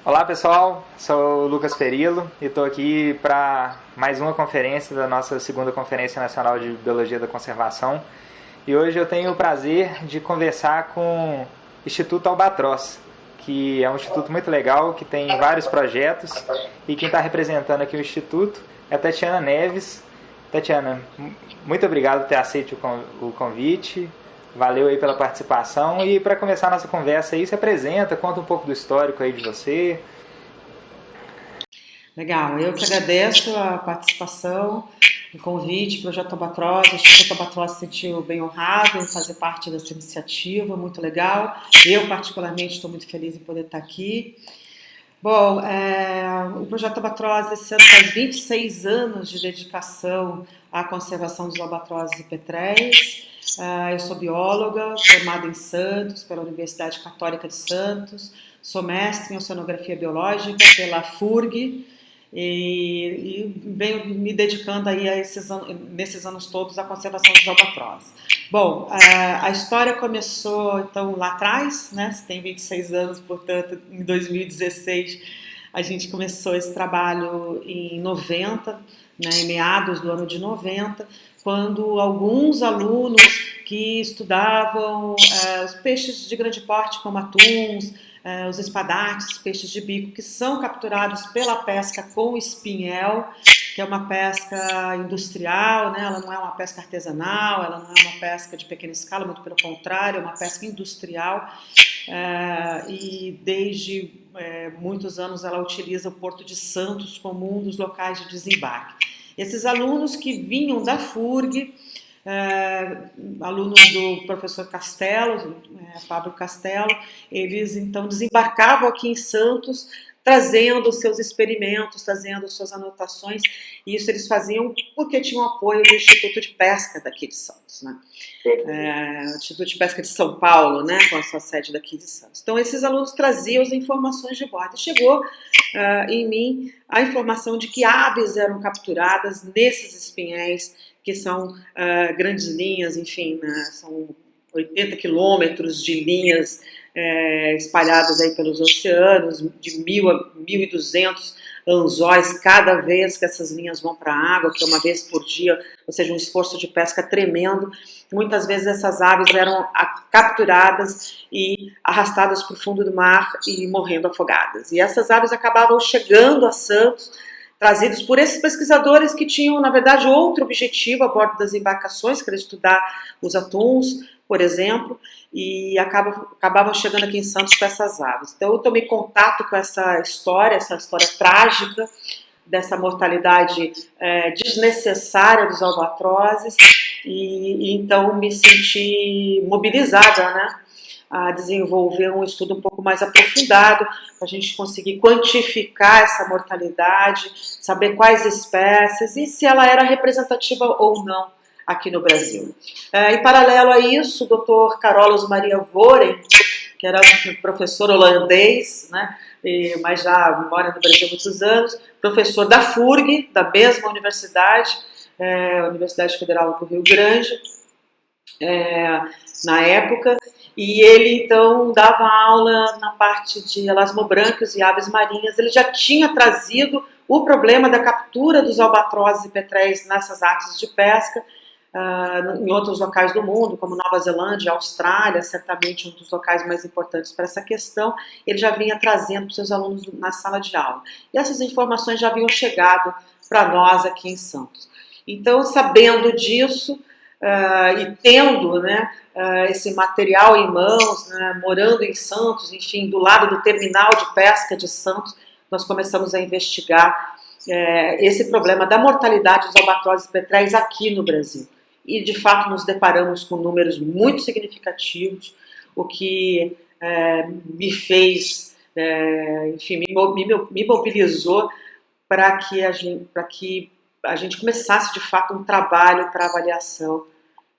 Olá pessoal, sou o Lucas Perillo e estou aqui para mais uma conferência da nossa segunda Conferência Nacional de Biologia da Conservação. E hoje eu tenho o prazer de conversar com o Instituto Albatroz, que é um instituto muito legal, que tem vários projetos, e quem está representando aqui o instituto é a Tatiana Neves. Tatiana, muito obrigado por ter aceito o convite. Valeu aí pela participação e para começar a nossa conversa aí, se apresenta, conta um pouco do histórico aí de você. Legal, eu que agradeço a participação, o convite, Projeto Albatroz. O Instituto Albatroz se sentiu bem honrado em fazer parte dessa iniciativa, muito legal. Eu, particularmente, estou muito feliz em poder estar aqui. Bom, o Projeto Albatroz esse ano faz 26 anos de dedicação à conservação dos albatrozes e petréis. Eu sou bióloga, formada em Santos, pela Universidade Católica de Santos, sou mestre em oceanografia biológica pela FURG e venho me dedicando aí nesses anos todos à conservação dos albatrozes. Bom, a história começou então lá atrás, né? Você tem 26 anos, portanto, em 2016 a gente começou esse trabalho em 90, né, em meados do ano de 90, quando alguns alunos que estudavam os peixes de grande porte, como atuns, os espadates, peixes de bico, que são capturados pela pesca com espinhel, que é uma pesca industrial, né? Ela não é uma pesca artesanal, ela não é uma pesca de pequena escala, muito pelo contrário, é uma pesca industrial. E desde muitos anos ela utiliza o Porto de Santos como um dos locais de desembarque. Esses alunos que vinham da FURG, alunos do professor Castelo, Pablo Castelo, eles então desembarcavam aqui em Santos, trazendo os seus experimentos, trazendo suas anotações, e isso eles faziam porque tinham apoio do Instituto de Pesca daqui de Santos, né? O Instituto de Pesca de São Paulo, né, com a sua sede daqui de Santos. Então, esses alunos traziam as informações de bordo. Chegou em mim a informação de que aves eram capturadas nesses espinhéis, que são grandes linhas, enfim, né, são 80 quilômetros de linhas espalhadas aí pelos oceanos, de 1.000 a 1.200 anzóis cada vez que essas linhas vão para a água, que é uma vez por dia, ou seja, um esforço de pesca tremendo. Muitas vezes essas aves eram capturadas e arrastadas para o fundo do mar e morrendo afogadas. E essas aves acabavam chegando a Santos, trazidos por esses pesquisadores que tinham, na verdade, outro objetivo a bordo das embarcações, que era estudar os atuns, por exemplo, e acabavam chegando aqui em Santos com essas aves. Então eu tomei contato com essa história trágica, dessa mortalidade desnecessária dos albatrozes, e então me senti mobilizada, né, a desenvolver um estudo um pouco mais aprofundado, para a gente conseguir quantificar essa mortalidade, saber quais espécies e se ela era representativa ou não aqui no Brasil. Em paralelo a isso, o Dr. Carolus Maria Voren, que era um professor holandês, né, mas já mora no Brasil há muitos anos, professor da FURG, da mesma universidade, Universidade Federal do Rio Grande, na época, e ele então dava aula na parte de elasmobrancos e aves marinhas. Ele já tinha trazido o problema da captura dos albatrozes e petréis nessas artes de pesca, em outros locais do mundo, como Nova Zelândia, Austrália, certamente um dos locais mais importantes para essa questão. Ele já vinha trazendo para os seus alunos na sala de aula. E essas informações já haviam chegado para nós aqui em Santos. Então, sabendo disso, e tendo, né, esse material em mãos, né, morando em Santos, enfim, do lado do terminal de pesca de Santos, nós começamos a investigar esse problema da mortalidade dos albatrozes e petréis aqui no Brasil. E, de fato, nos deparamos com números muito significativos, o que me fez, enfim, me mobilizou para que a gente começasse, de fato, um trabalho para avaliação.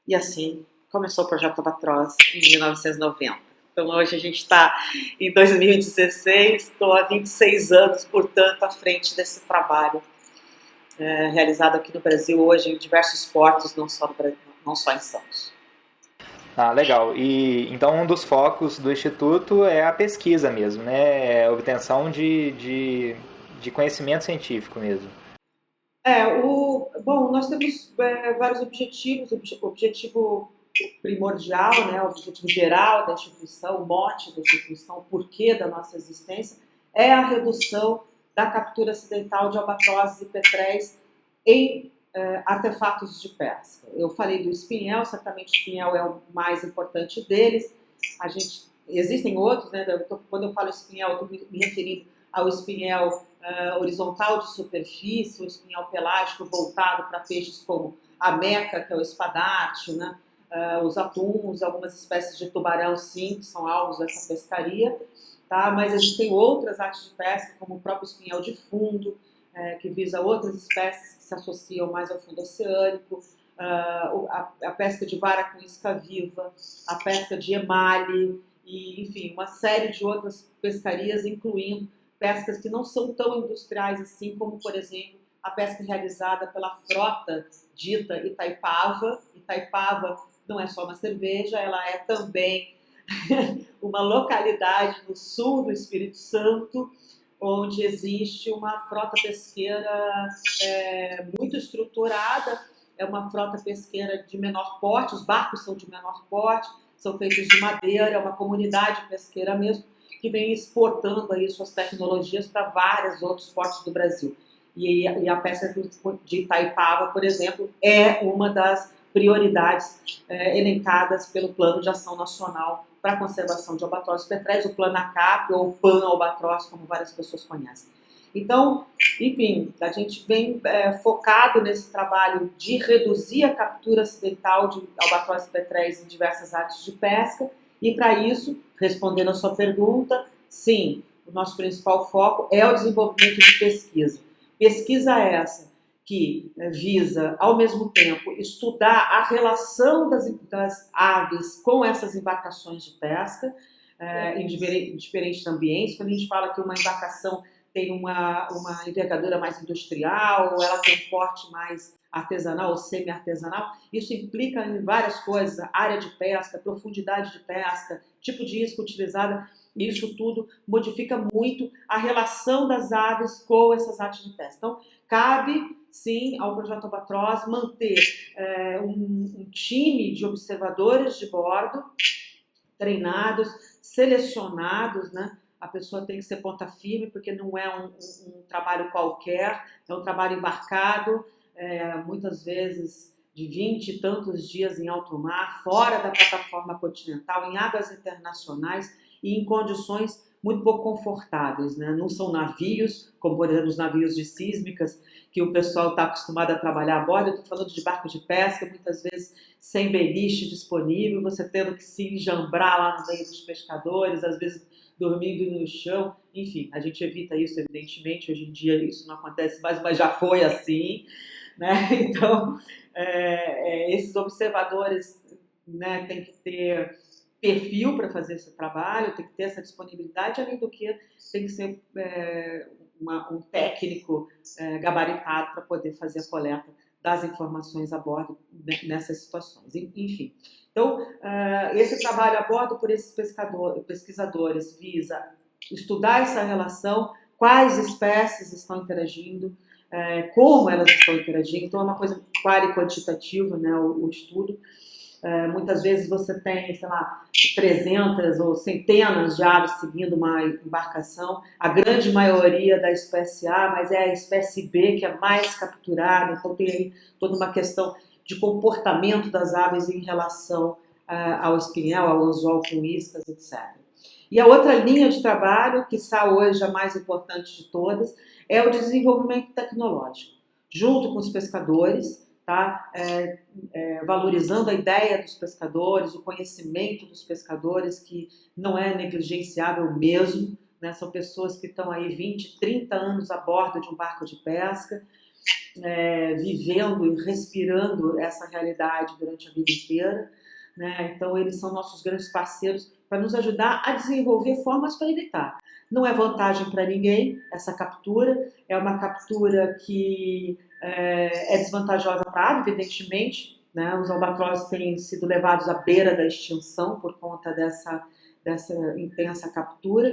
E assim começou o Projeto Albatroz em 1990. Então hoje a gente está em 2016, estou há 26 anos, portanto, à frente desse trabalho realizado aqui no Brasil hoje em diversos portos, não só em Santos. Ah, legal. E então um dos focos do Instituto é a pesquisa mesmo, né? É a obtenção de conhecimento científico mesmo. Bom, nós temos vários objetivos. O objetivo primordial, né, o objetivo geral da instituição, o mote da instituição, o porquê da nossa existência, é a redução da captura acidental de albatrozes e petréis em artefatos de pesca. Eu falei do espinhel, certamente o espinhel é o mais importante deles. Existem outros, né? Quando eu falo espinhel, eu estou me referindo ao espinhel horizontal de superfície, o espinhel pelágico voltado para peixes como a meca, que é o espadarte, né? Os atuns, algumas espécies de tubarão, sim, que são alvos dessa pescaria, tá? Mas existem outras artes de pesca, como o próprio espinhel de fundo, que visa outras espécies que se associam mais ao fundo oceânico, a pesca de vara com isca viva, a pesca de emale, e, enfim, uma série de outras pescarias, incluindo pescas que não são tão industriais assim, como, por exemplo, a pesca realizada pela frota dita Itaipava. Itaipava não é só uma cerveja, ela é também uma localidade no sul do Espírito Santo, onde existe uma frota pesqueira muito estruturada, é uma frota pesqueira de menor porte, os barcos são de menor porte, são feitos de madeira, é uma comunidade pesqueira mesmo, que vem exportando aí suas tecnologias para vários outros portos do Brasil. E a pesca de Itaipava, por exemplo, é uma das prioridades elencadas pelo Plano de Ação Nacional para a Conservação de Albatrozes e Petréis, o Plano ACAP ou PAN Albatroz, como várias pessoas conhecem. Então, enfim, a gente vem focado nesse trabalho de reduzir a captura acidental de albatrozes e petréis em diversas artes de pesca, e para isso, respondendo a sua pergunta, sim, o nosso principal foco é o desenvolvimento de pesquisa. Pesquisa essa que visa, ao mesmo tempo, estudar a relação das aves com essas embarcações de pesca em diferentes ambientes. Quando a gente fala que uma embarcação tem uma envergadura mais industrial, ou ela tem um porte mais artesanal ou semi-artesanal, isso implica em várias coisas, área de pesca, profundidade de pesca, tipo de isca utilizada, isso tudo modifica muito a relação das aves com essas artes de pesca. Então, cabe, sim, ao Projeto Albatroz manter um time de observadores de bordo, treinados, selecionados, né? A pessoa tem que ser ponta firme, porque não é um trabalho qualquer, é um trabalho embarcado, muitas vezes de 20 e tantos dias em alto mar, fora da plataforma continental, em águas internacionais e em condições muito pouco confortáveis, né? Não são navios, como por exemplo os navios de sísmicas, que o pessoal está acostumado a trabalhar a bordo. Eu estou falando de barco de pesca, muitas vezes sem beliche disponível, você tendo que se enjambrar lá no meio dos pescadores, às vezes dormindo no chão. Enfim, a gente evita isso, evidentemente, hoje em dia isso não acontece mais, mas já foi assim, né? Então, esses observadores, né, têm que ter perfil para fazer esse trabalho, tem que ter essa disponibilidade, além do que tem que ser um técnico gabaritado para poder fazer a coleta das informações a bordo nessas situações. Enfim, então, esse trabalho a bordo por esses pesquisadores visa estudar essa relação, quais espécies estão interagindo, como elas estão interagindo, então é uma coisa quali e quantitativa, né, o estudo. Muitas vezes você tem, sei lá, 300 ou centenas de aves seguindo uma embarcação, a grande maioria da espécie A, mas é a espécie B que é mais capturada, então tem aí toda uma questão de comportamento das aves em relação ao espinhel, ao anzol com iscas, etc. E a outra linha de trabalho, que está hoje a mais importante de todas, é o desenvolvimento tecnológico, junto com os pescadores, tá? Valorizando a ideia dos pescadores, o conhecimento dos pescadores, que não é negligenciável mesmo, né? São pessoas que estão aí 20, 30 anos a bordo de um barco de pesca, vivendo e respirando essa realidade durante a vida inteira, né? Então eles são nossos grandes parceiros para nos ajudar a desenvolver formas para evitar. Não é vantagem para ninguém essa captura, é uma captura que é desvantajosa para a ave, evidentemente, né? Os albatrozes têm sido levados à beira da extinção por conta dessa intensa captura,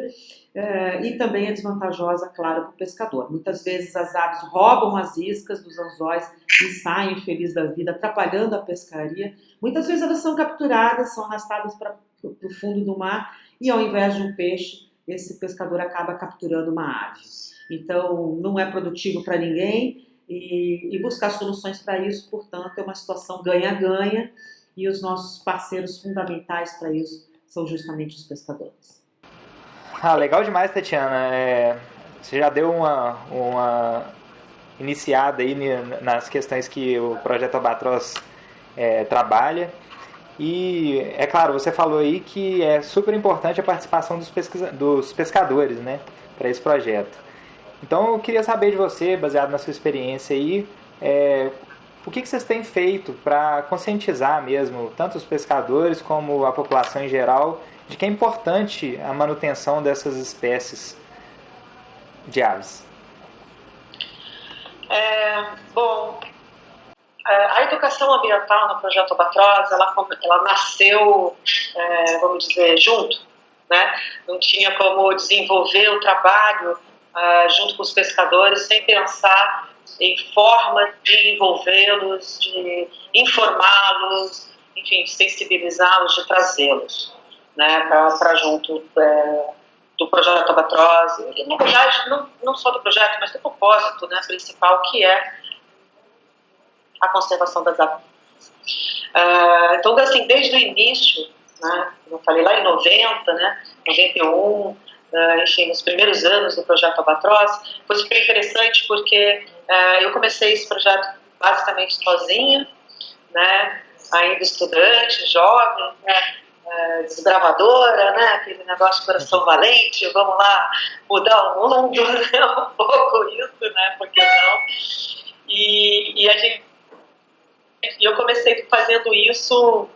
e também é desvantajosa, claro, para o pescador. Muitas vezes as aves roubam as iscas dos anzóis e saem felizes da vida, atrapalhando a pescaria. Muitas vezes elas são capturadas, são arrastadas para o fundo do mar e, ao invés de um peixe, esse pescador acaba capturando uma ave. Então, não é produtivo para ninguém e buscar soluções para isso, portanto, é uma situação ganha-ganha e os nossos parceiros fundamentais para isso são justamente os pescadores. Legal demais, Tatiana. Você já deu uma iniciada aí nas questões que o Projeto Albatroz trabalha. E, é claro, você falou aí que é super importante a participação dos pescadores, né, para esse projeto. Então, eu queria saber de você, baseado na sua experiência aí, o que vocês têm feito para conscientizar mesmo tanto os pescadores como a população em geral de que é importante a manutenção dessas espécies de aves? A educação ambiental no Projeto Albatroz, ela nasceu, vamos dizer, junto, né? Não tinha como desenvolver o trabalho junto com os pescadores sem pensar em forma de envolvê-los, de informá-los, enfim, de sensibilizá-los, de trazê-los, né, para junto do Projeto Albatroz, e na verdade não só do projeto, mas do propósito, né, principal, que é a conservação das aves. Então, assim, desde o início, né, como eu falei, lá em 90, né, 91, enfim, nos primeiros anos do Projeto Albatroz, foi super interessante porque eu comecei esse projeto basicamente sozinha, né, ainda estudante, jovem, né, desbravadora, né, aquele negócio de coração valente, vamos lá mudar o mundo, né, um pouco isso, né, por que não? E eu comecei fazendo isso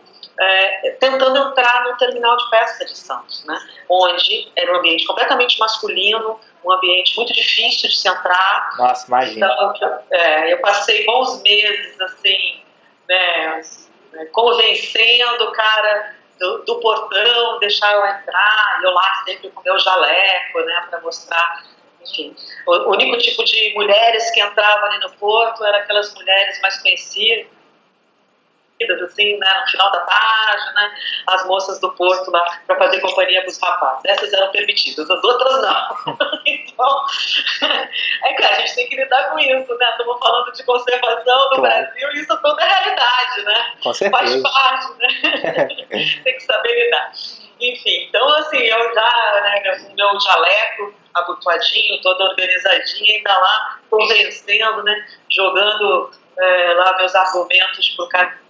tentando entrar no terminal de pesca de Santos, né? Onde era um ambiente completamente masculino, um ambiente muito difícil de se entrar. Nossa, imagina. Então, eu passei bons meses, assim, né, convencendo o cara do portão, deixar eu entrar, eu lá sempre com o meu jaleco, né, para mostrar. Enfim, o único tipo de mulheres que entravam ali no porto eram aquelas mulheres mais conhecidas, assim, né, no final da página, as moças do porto lá para fazer companhia para os rapazes. Essas eram permitidas, as outras não. Então, a gente tem que lidar com isso, né? Estamos falando de conservação no Brasil e isso tudo é realidade, né? Com certeza. Faz parte, né? Tem que saber lidar. Enfim, então, assim, eu já, né, com o meu jaleco abotoadinho, toda organizadinha, ainda lá convencendo, né, jogando lá meus argumentos pro cara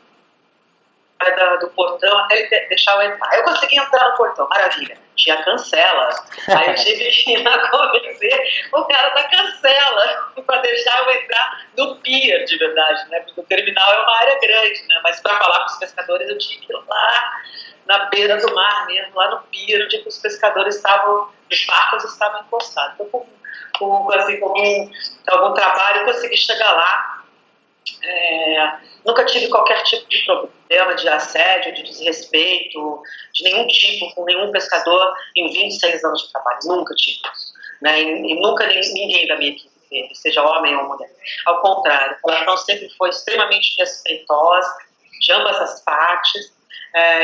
do portão até ele deixar eu entrar. Eu consegui entrar no portão, maravilha. Tinha cancela. Aí eu tive que ir lá convencer o cara da cancela para deixar eu entrar no pier, de verdade, né? Porque o terminal é uma área grande, né? Mas para falar com os pescadores eu tinha que ir lá na beira do mar mesmo, lá no pier, onde os pescadores estavam, os barcos estavam encostados. Então, com algum trabalho, eu consegui chegar lá. Nunca tive qualquer tipo de problema de assédio, de desrespeito, de nenhum tipo, com nenhum pescador em 26 anos de trabalho. Nunca tive isso. Né? E nunca ninguém da minha equipe teve, seja homem ou mulher. Ao contrário, a relação sempre foi extremamente respeitosa, de ambas as partes.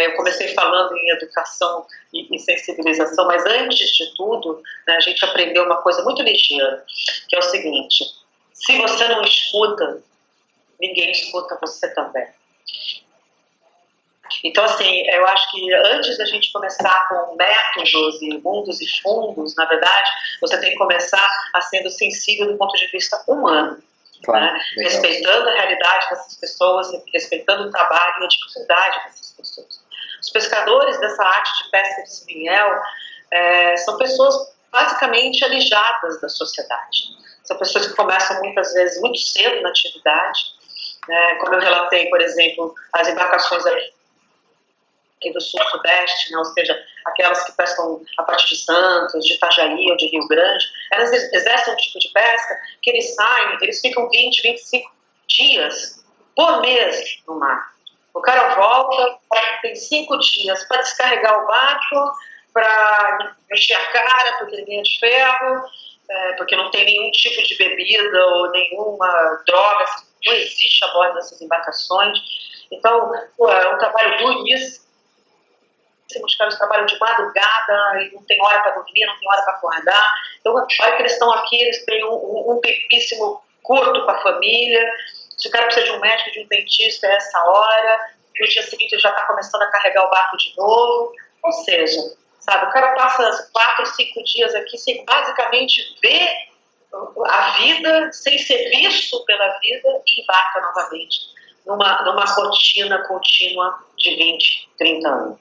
Eu comecei falando em educação e sensibilização, mas antes de tudo, né, a gente aprendeu uma coisa muito ligeira, que é o seguinte: se você não escuta, ninguém escuta você também. Então, assim, eu acho que antes da gente começar com métodos e mundos e fundos, na verdade, você tem que começar a sendo sensível do ponto de vista humano. Claro, né? Respeitando a realidade dessas pessoas, respeitando o trabalho e a dificuldade dessas pessoas. Os pescadores dessa arte de pesca de espinhel são pessoas basicamente alijadas da sociedade. São pessoas que começam muitas vezes muito cedo na atividade, como eu relatei, por exemplo, as embarcações aqui do sul-sudeste, né, ou seja, aquelas que pescam a partir de Santos, de Itajaí ou de Rio Grande, elas exercem um tipo de pesca que eles ficam 20, 25 dias por mês no mar. O cara volta, tem 5 dias para descarregar o barco, para encher a cara, porque ele ganha de ferro, porque não tem nenhum tipo de bebida ou nenhuma droga, não existe a bordo dessas embarcações. Então, é um trabalho duríssimo. Os caras trabalham de madrugada e não tem hora para dormir, não tem hora para acordar. Então, a hora que eles estão aqui, eles têm um tempíssimo curto com a família. Se o cara precisa de um médico, de um dentista, é essa hora. No dia seguinte, ele já está começando a carregar o barco de novo. Ou seja, sabe, o cara passa 4, 5 dias aqui sem basicamente ver a vida, sem ser visto pela vida, e embarca novamente numa rotina contínua de 20, 30 anos.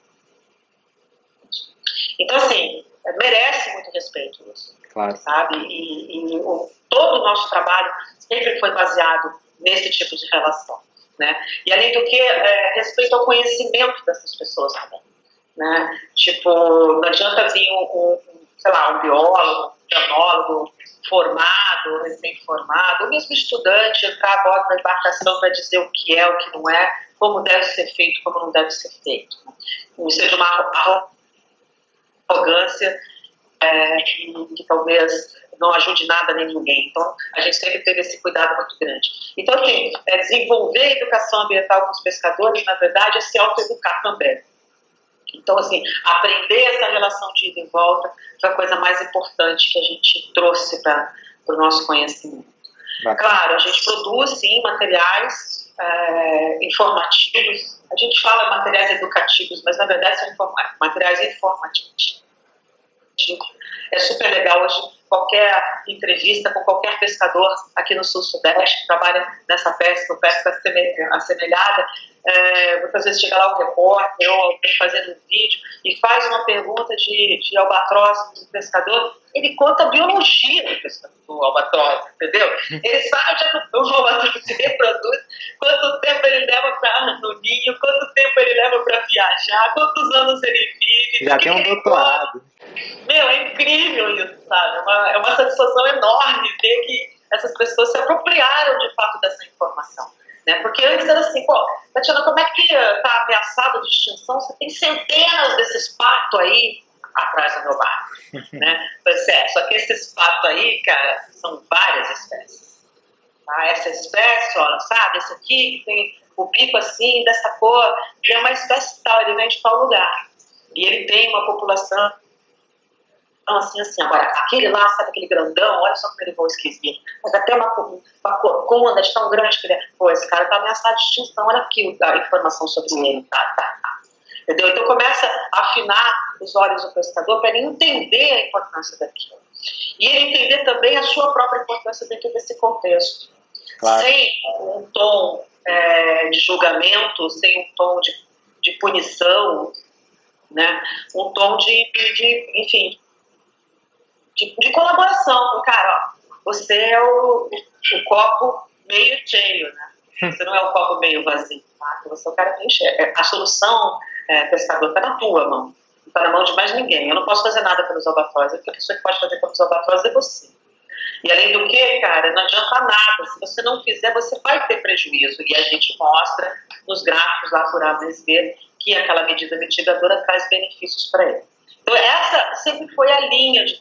Então, assim, merece muito respeito isso, claro. Sabe? E todo o nosso trabalho sempre foi baseado nesse tipo de relação, né? E, além do que, respeito ao conhecimento dessas pessoas também, né? Tipo, não adianta vir sei lá, um biólogo, um biólogo formado, recém-formado, ou mesmo estudante, entrar a bordo da embarcação para dizer o que é, o que não é, como deve ser feito, como não deve ser feito. Isso é de uma arrogância que talvez não ajude nada nem ninguém. Então, a gente sempre teve esse cuidado muito grande. Então, assim, desenvolver a educação ambiental com os pescadores, na verdade, é se autoeducar também. Então, assim, aprender essa relação de ida e volta foi a coisa mais importante que a gente trouxe para o nosso conhecimento. Claro, a gente produz, sim, materiais informativos. A gente fala materiais educativos, mas, na verdade, são materiais informativos. É super legal hoje, qualquer entrevista com qualquer pescador aqui no Sul-Sudeste que trabalha nessa pesca assemelhada, muitas vezes chega lá um repórter ou alguém fazendo um vídeo e faz uma pergunta de albatroz do pescador, ele conta a biologia do albatroz, entendeu? Ele sabe já que o albatroz se reproduz, quanto tempo ele leva no ninho, quanto tempo ele leva para viajar, quantos anos ele vive. Já tem um doutorado. Meu, é incrível isso, sabe? É uma satisfação enorme ver que essas pessoas se apropriaram de fato dessa informação. Né? Porque antes era assim, pô, Tatiana, como é que está ameaçado de extinção? Você tem centenas desses patos aí atrás do meu barco. Né? Só que esses patos aí, cara, são várias espécies. Tá? Essa espécie, ó, sabe? Esse aqui que tem o bico assim, dessa cor, ele é uma espécie tal, ele vem de tal lugar. E ele tem uma população assim. Agora, aquele lá, sabe aquele grandão, olha só como ele voa esquisito. Mas até uma corcunda de tão grande que ele é. Pô, esse cara tá ameaçado de extinção, olha aqui a informação sobre ele. Tá. Entendeu? Então começa a afinar os olhos do pescador para ele entender a importância daquilo. E ele entender também a sua própria importância dentro desse contexto. Claro. Sem um tom de julgamento, sem um tom de punição, né? Um tom enfim, de colaboração. Cara, ó, você é o copo meio cheio, né? Você não é o copo meio vazio, tá? Você é o cara meio cheio. A solução, pescador, está na tua mão. Não está na mão de mais ninguém. Eu não posso fazer nada pelos albatrozes. A pessoa que pode fazer pelos albatrozes é você. E além do que, cara, não adianta nada. Se você não fizer, você vai ter prejuízo. E a gente mostra nos gráficos lá por ABSB que aquela medida mitigadora traz benefícios para ele. Então, essa sempre foi a linha de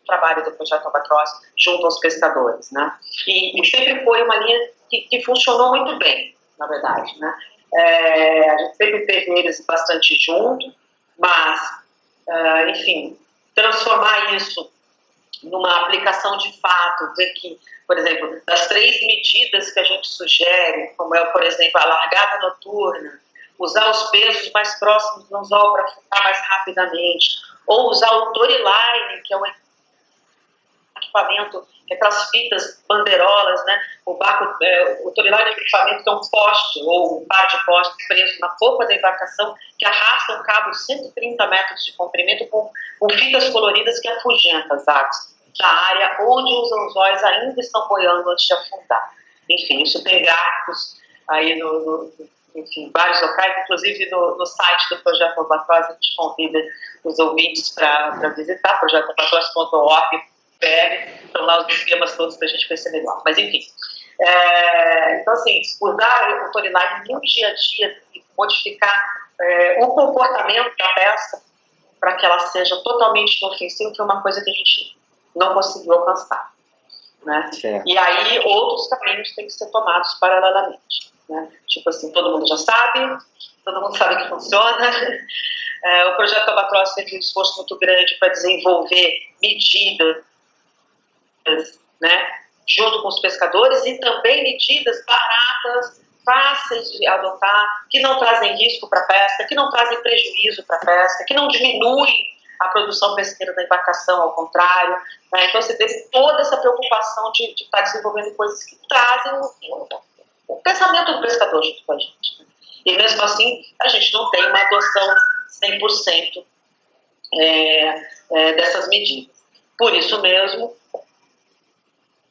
trabalho do Projeto Albatroz junto aos pescadores, né? E sempre foi uma linha que funcionou muito bem, na verdade, né? A gente sempre teve eles bastante junto, mas, enfim, transformar isso numa aplicação de fato, ver que, por exemplo, das 3 medidas que a gente sugere, como é, por exemplo, a largada noturna, usar os pesos mais próximos do anzol para ficar mais rapidamente, ou usar o Toryline, que é um equipamento, aquelas fitas bandeirolas, né? O Toryline é um equipamento que é um poste ou um par de postes preso na polpa da embarcação que arrasta um cabo de 130 metros de comprimento com fitas coloridas que afugentam as aves da área onde os anzóis ainda estão boiando antes de afundar. Enfim, isso tem gráficos aí enfim, vários locais, inclusive no site do Projeto Albatroz. A gente convida os ouvintes para visitar projetoalbatroz.org. Estão lá os esquemas todos para a gente conhecer melhor. Mas, enfim, Então, assim, usar o storyline no dia a dia e modificar o comportamento da peça para que ela seja totalmente inofensiva, que é uma coisa que a gente não conseguiu alcançar. Né? E aí outros caminhos têm que ser tomados paralelamente. Né? Tipo assim, todo mundo já sabe, todo mundo sabe que funciona. O projeto Albatross teve um esforço muito grande para desenvolver medidas, né, junto com os pescadores, e também medidas baratas, fáceis de adotar, que não trazem risco para a pesca, que não trazem prejuízo para a pesca, que não diminuem a produção pesqueira da embarcação, ao contrário. Né? Então você teve toda essa preocupação de estar desenvolvendo coisas que trazem o pensamento do pescador junto com a gente. Né? E mesmo assim, a gente não tem uma adoção 100% dessas medidas. Por isso mesmo,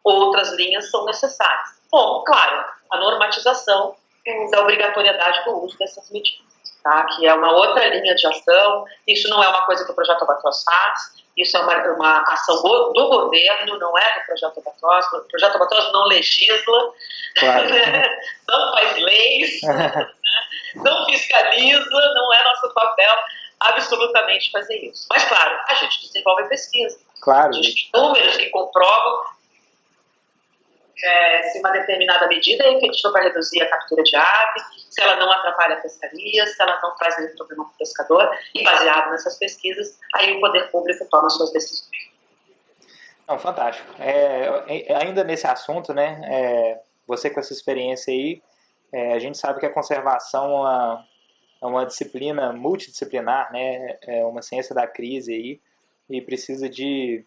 outras linhas são necessárias. Bom, claro, a normatização da obrigatoriedade do uso dessas medidas, tá? Que é uma outra linha de ação. Isso não é uma coisa que o Projeto Albatross faz, isso é uma ação do governo, não é do Projeto Albatross. O Projeto Albatross não legisla, claro. Não faz leis, não fiscaliza, não é nosso papel absolutamente fazer isso. Mas, claro, a gente desenvolve pesquisa. Claro. A gente tem números que comprovam se uma determinada medida é efetiva para reduzir a captura de ave, se ela não atrapalha a pescaria, se ela não traz nenhum problema para o pescador, e baseado nessas pesquisas, aí o poder público toma suas decisões. Não, fantástico. Ainda nesse assunto, né, você com essa experiência aí, a gente sabe que a conservação é uma disciplina multidisciplinar, né, é uma ciência da crise aí, e precisa de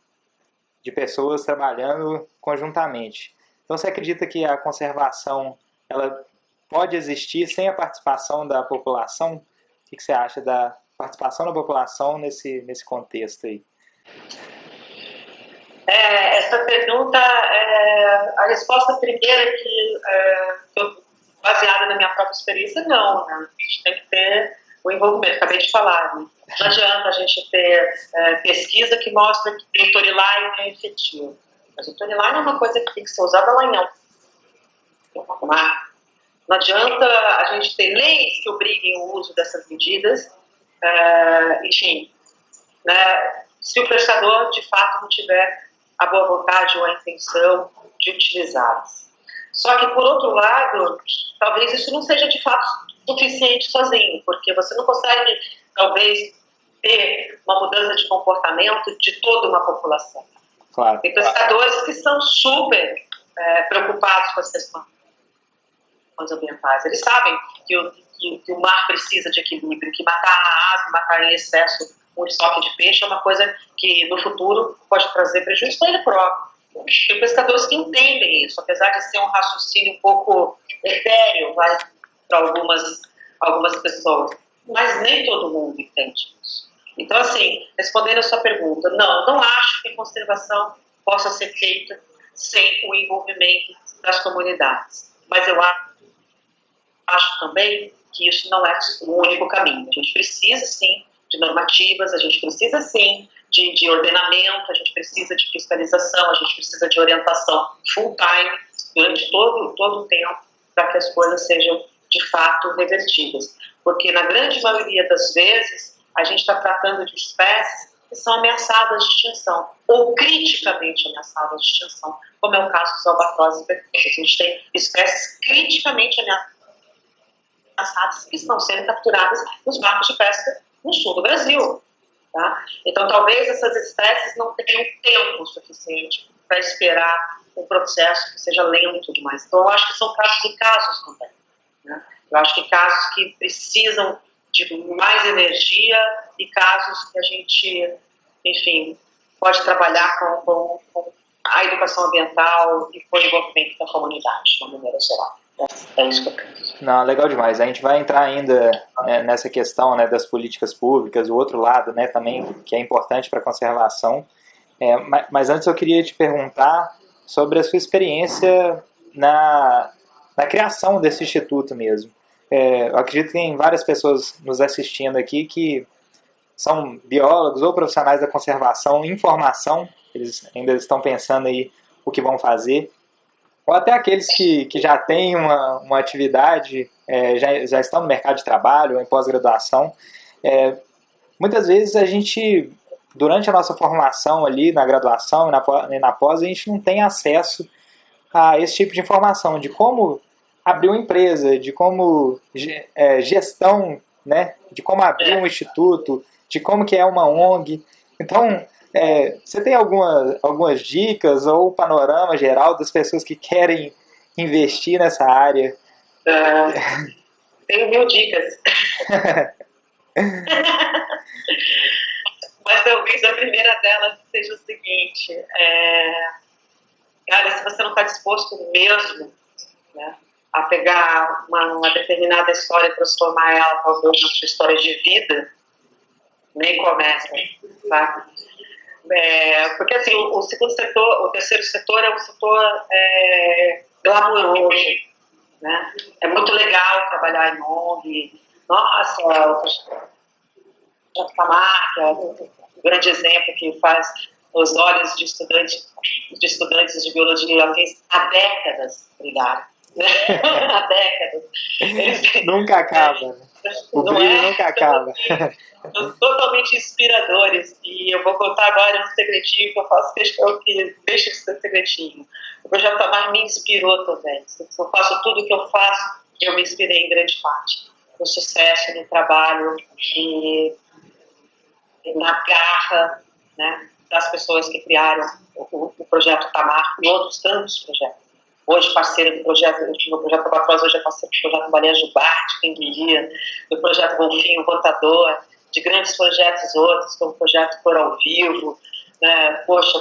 pessoas trabalhando conjuntamente. Então, você acredita que a conservação ela pode existir sem a participação da população? O que você acha da participação da população nesse contexto aí? Essa pergunta, a resposta primeira que baseada na minha própria experiência, não. Né? A gente tem que ter o envolvimento, acabei de falar. Né? Não adianta a gente ter pesquisa que mostra que o storyline é efetivo. Mas o storyline é uma coisa que tem que ser usada lá em alto. Não adianta a gente ter leis que obriguem o uso dessas medidas, enfim, né? Se o pescador de fato não tiver a boa vontade ou a intenção de utilizá-las. Só que, por outro lado, talvez isso não seja de fato suficiente sozinho, porque você não consegue, talvez, ter uma mudança de comportamento de toda uma população. Claro. Tem pescadores que são super preocupados com as questões ambientais. Eles sabem que o mar precisa de equilíbrio, que matar a ave, matar em excesso um estoque de peixe é uma coisa que no futuro pode trazer prejuízo para ele próprio. Tem pescadores que entendem isso, apesar de ser um raciocínio um pouco etéreo para algumas pessoas. Mas nem todo mundo entende isso. Então, assim, respondendo a sua pergunta, não acho que a conservação possa ser feita sem o envolvimento das comunidades. Mas eu acho também que isso não é o único caminho. A gente precisa, sim, de normativas, a gente precisa, sim, de ordenamento, a gente precisa de fiscalização, a gente precisa de orientação full-time durante todo o tempo para que as coisas sejam, de fato, revertidas. Porque, na grande maioria das vezes, a gente está tratando de espécies que são ameaçadas de extinção, ou criticamente ameaçadas de extinção, como é o caso dos albatrozes e bercusas. A gente tem espécies criticamente ameaçadas que estão sendo capturadas nos barcos de pesca no sul do Brasil. Tá? Então, talvez essas espécies não tenham tempo suficiente para esperar um processo que seja lento demais. Então, eu acho que são casos e casos também. Né? Eu acho que casos que precisam de mais energia e casos que a gente, enfim, pode trabalhar com a educação ambiental e com o envolvimento da comunidade, de uma maneira geral. É isso que eu penso. Não, legal demais. A gente vai entrar ainda, né, nessa questão, né, das políticas públicas, o outro lado, né, também, que é importante para a conservação. Mas antes eu queria te perguntar sobre a sua experiência na criação desse instituto mesmo. Eu acredito que tem várias pessoas nos assistindo aqui que são biólogos ou profissionais da conservação em formação, eles ainda estão pensando aí o que vão fazer. ou até aqueles que já têm uma atividade, já estão no mercado de trabalho ou em pós-graduação. Muitas vezes a gente, durante a nossa formação ali, na graduação e na pós, a gente não tem acesso a esse tipo de informação, de como abrir uma empresa, de como gestão, né, de como abrir um instituto, de como que é uma ONG. Então, você tem algumas dicas ou panorama geral das pessoas que querem investir nessa área? Tenho 1000 dicas. Mas talvez a primeira delas seja o seguinte, cara, se você não está disposto mesmo, né, a pegar uma determinada história e transformar ela talvez na sua história de vida, nem começa, tá? Porque assim, o segundo setor, o terceiro setor é um setor glamouroso, né? É muito legal trabalhar em ONG. Nossa, o Projeto Camargo, um grande exemplo que faz os olhos de estudantes de biologia há décadas brilharem. Há décadas. Nunca acaba. O brilho nunca acaba. Totalmente inspiradores. E eu vou contar agora um segredinho que eu faço questão que deixe de ser segredinho. O Projeto Camargo me inspirou também. Se eu faço tudo o que eu faço, eu me inspirei em grande parte. No sucesso, no trabalho e na garra, né, das pessoas que criaram o Projeto Camargo e outros tantos projetos. Hoje parceiro do projeto, eu tive o Projeto Albatroz, hoje é parceiro do Projeto Baleia Jubarte, quem diria, do Projeto Golfinho Rotador, de grandes projetos outros, como o Projeto Cor ao Vivo, né,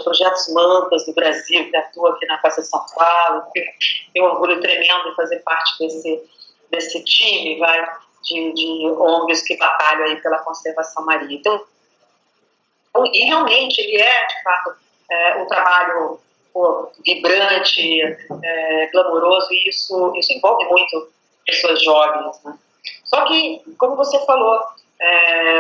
projetos Mantas do Brasil, que atua aqui na Casa de São Paulo. Tenho um orgulho tremendo de fazer parte desse time, de ONGs que batalham aí pela conservação marinha. Então, e realmente ele de fato, um trabalho vibrante, glamouroso, e isso envolve muito pessoas jovens, né? Só que, como você falou,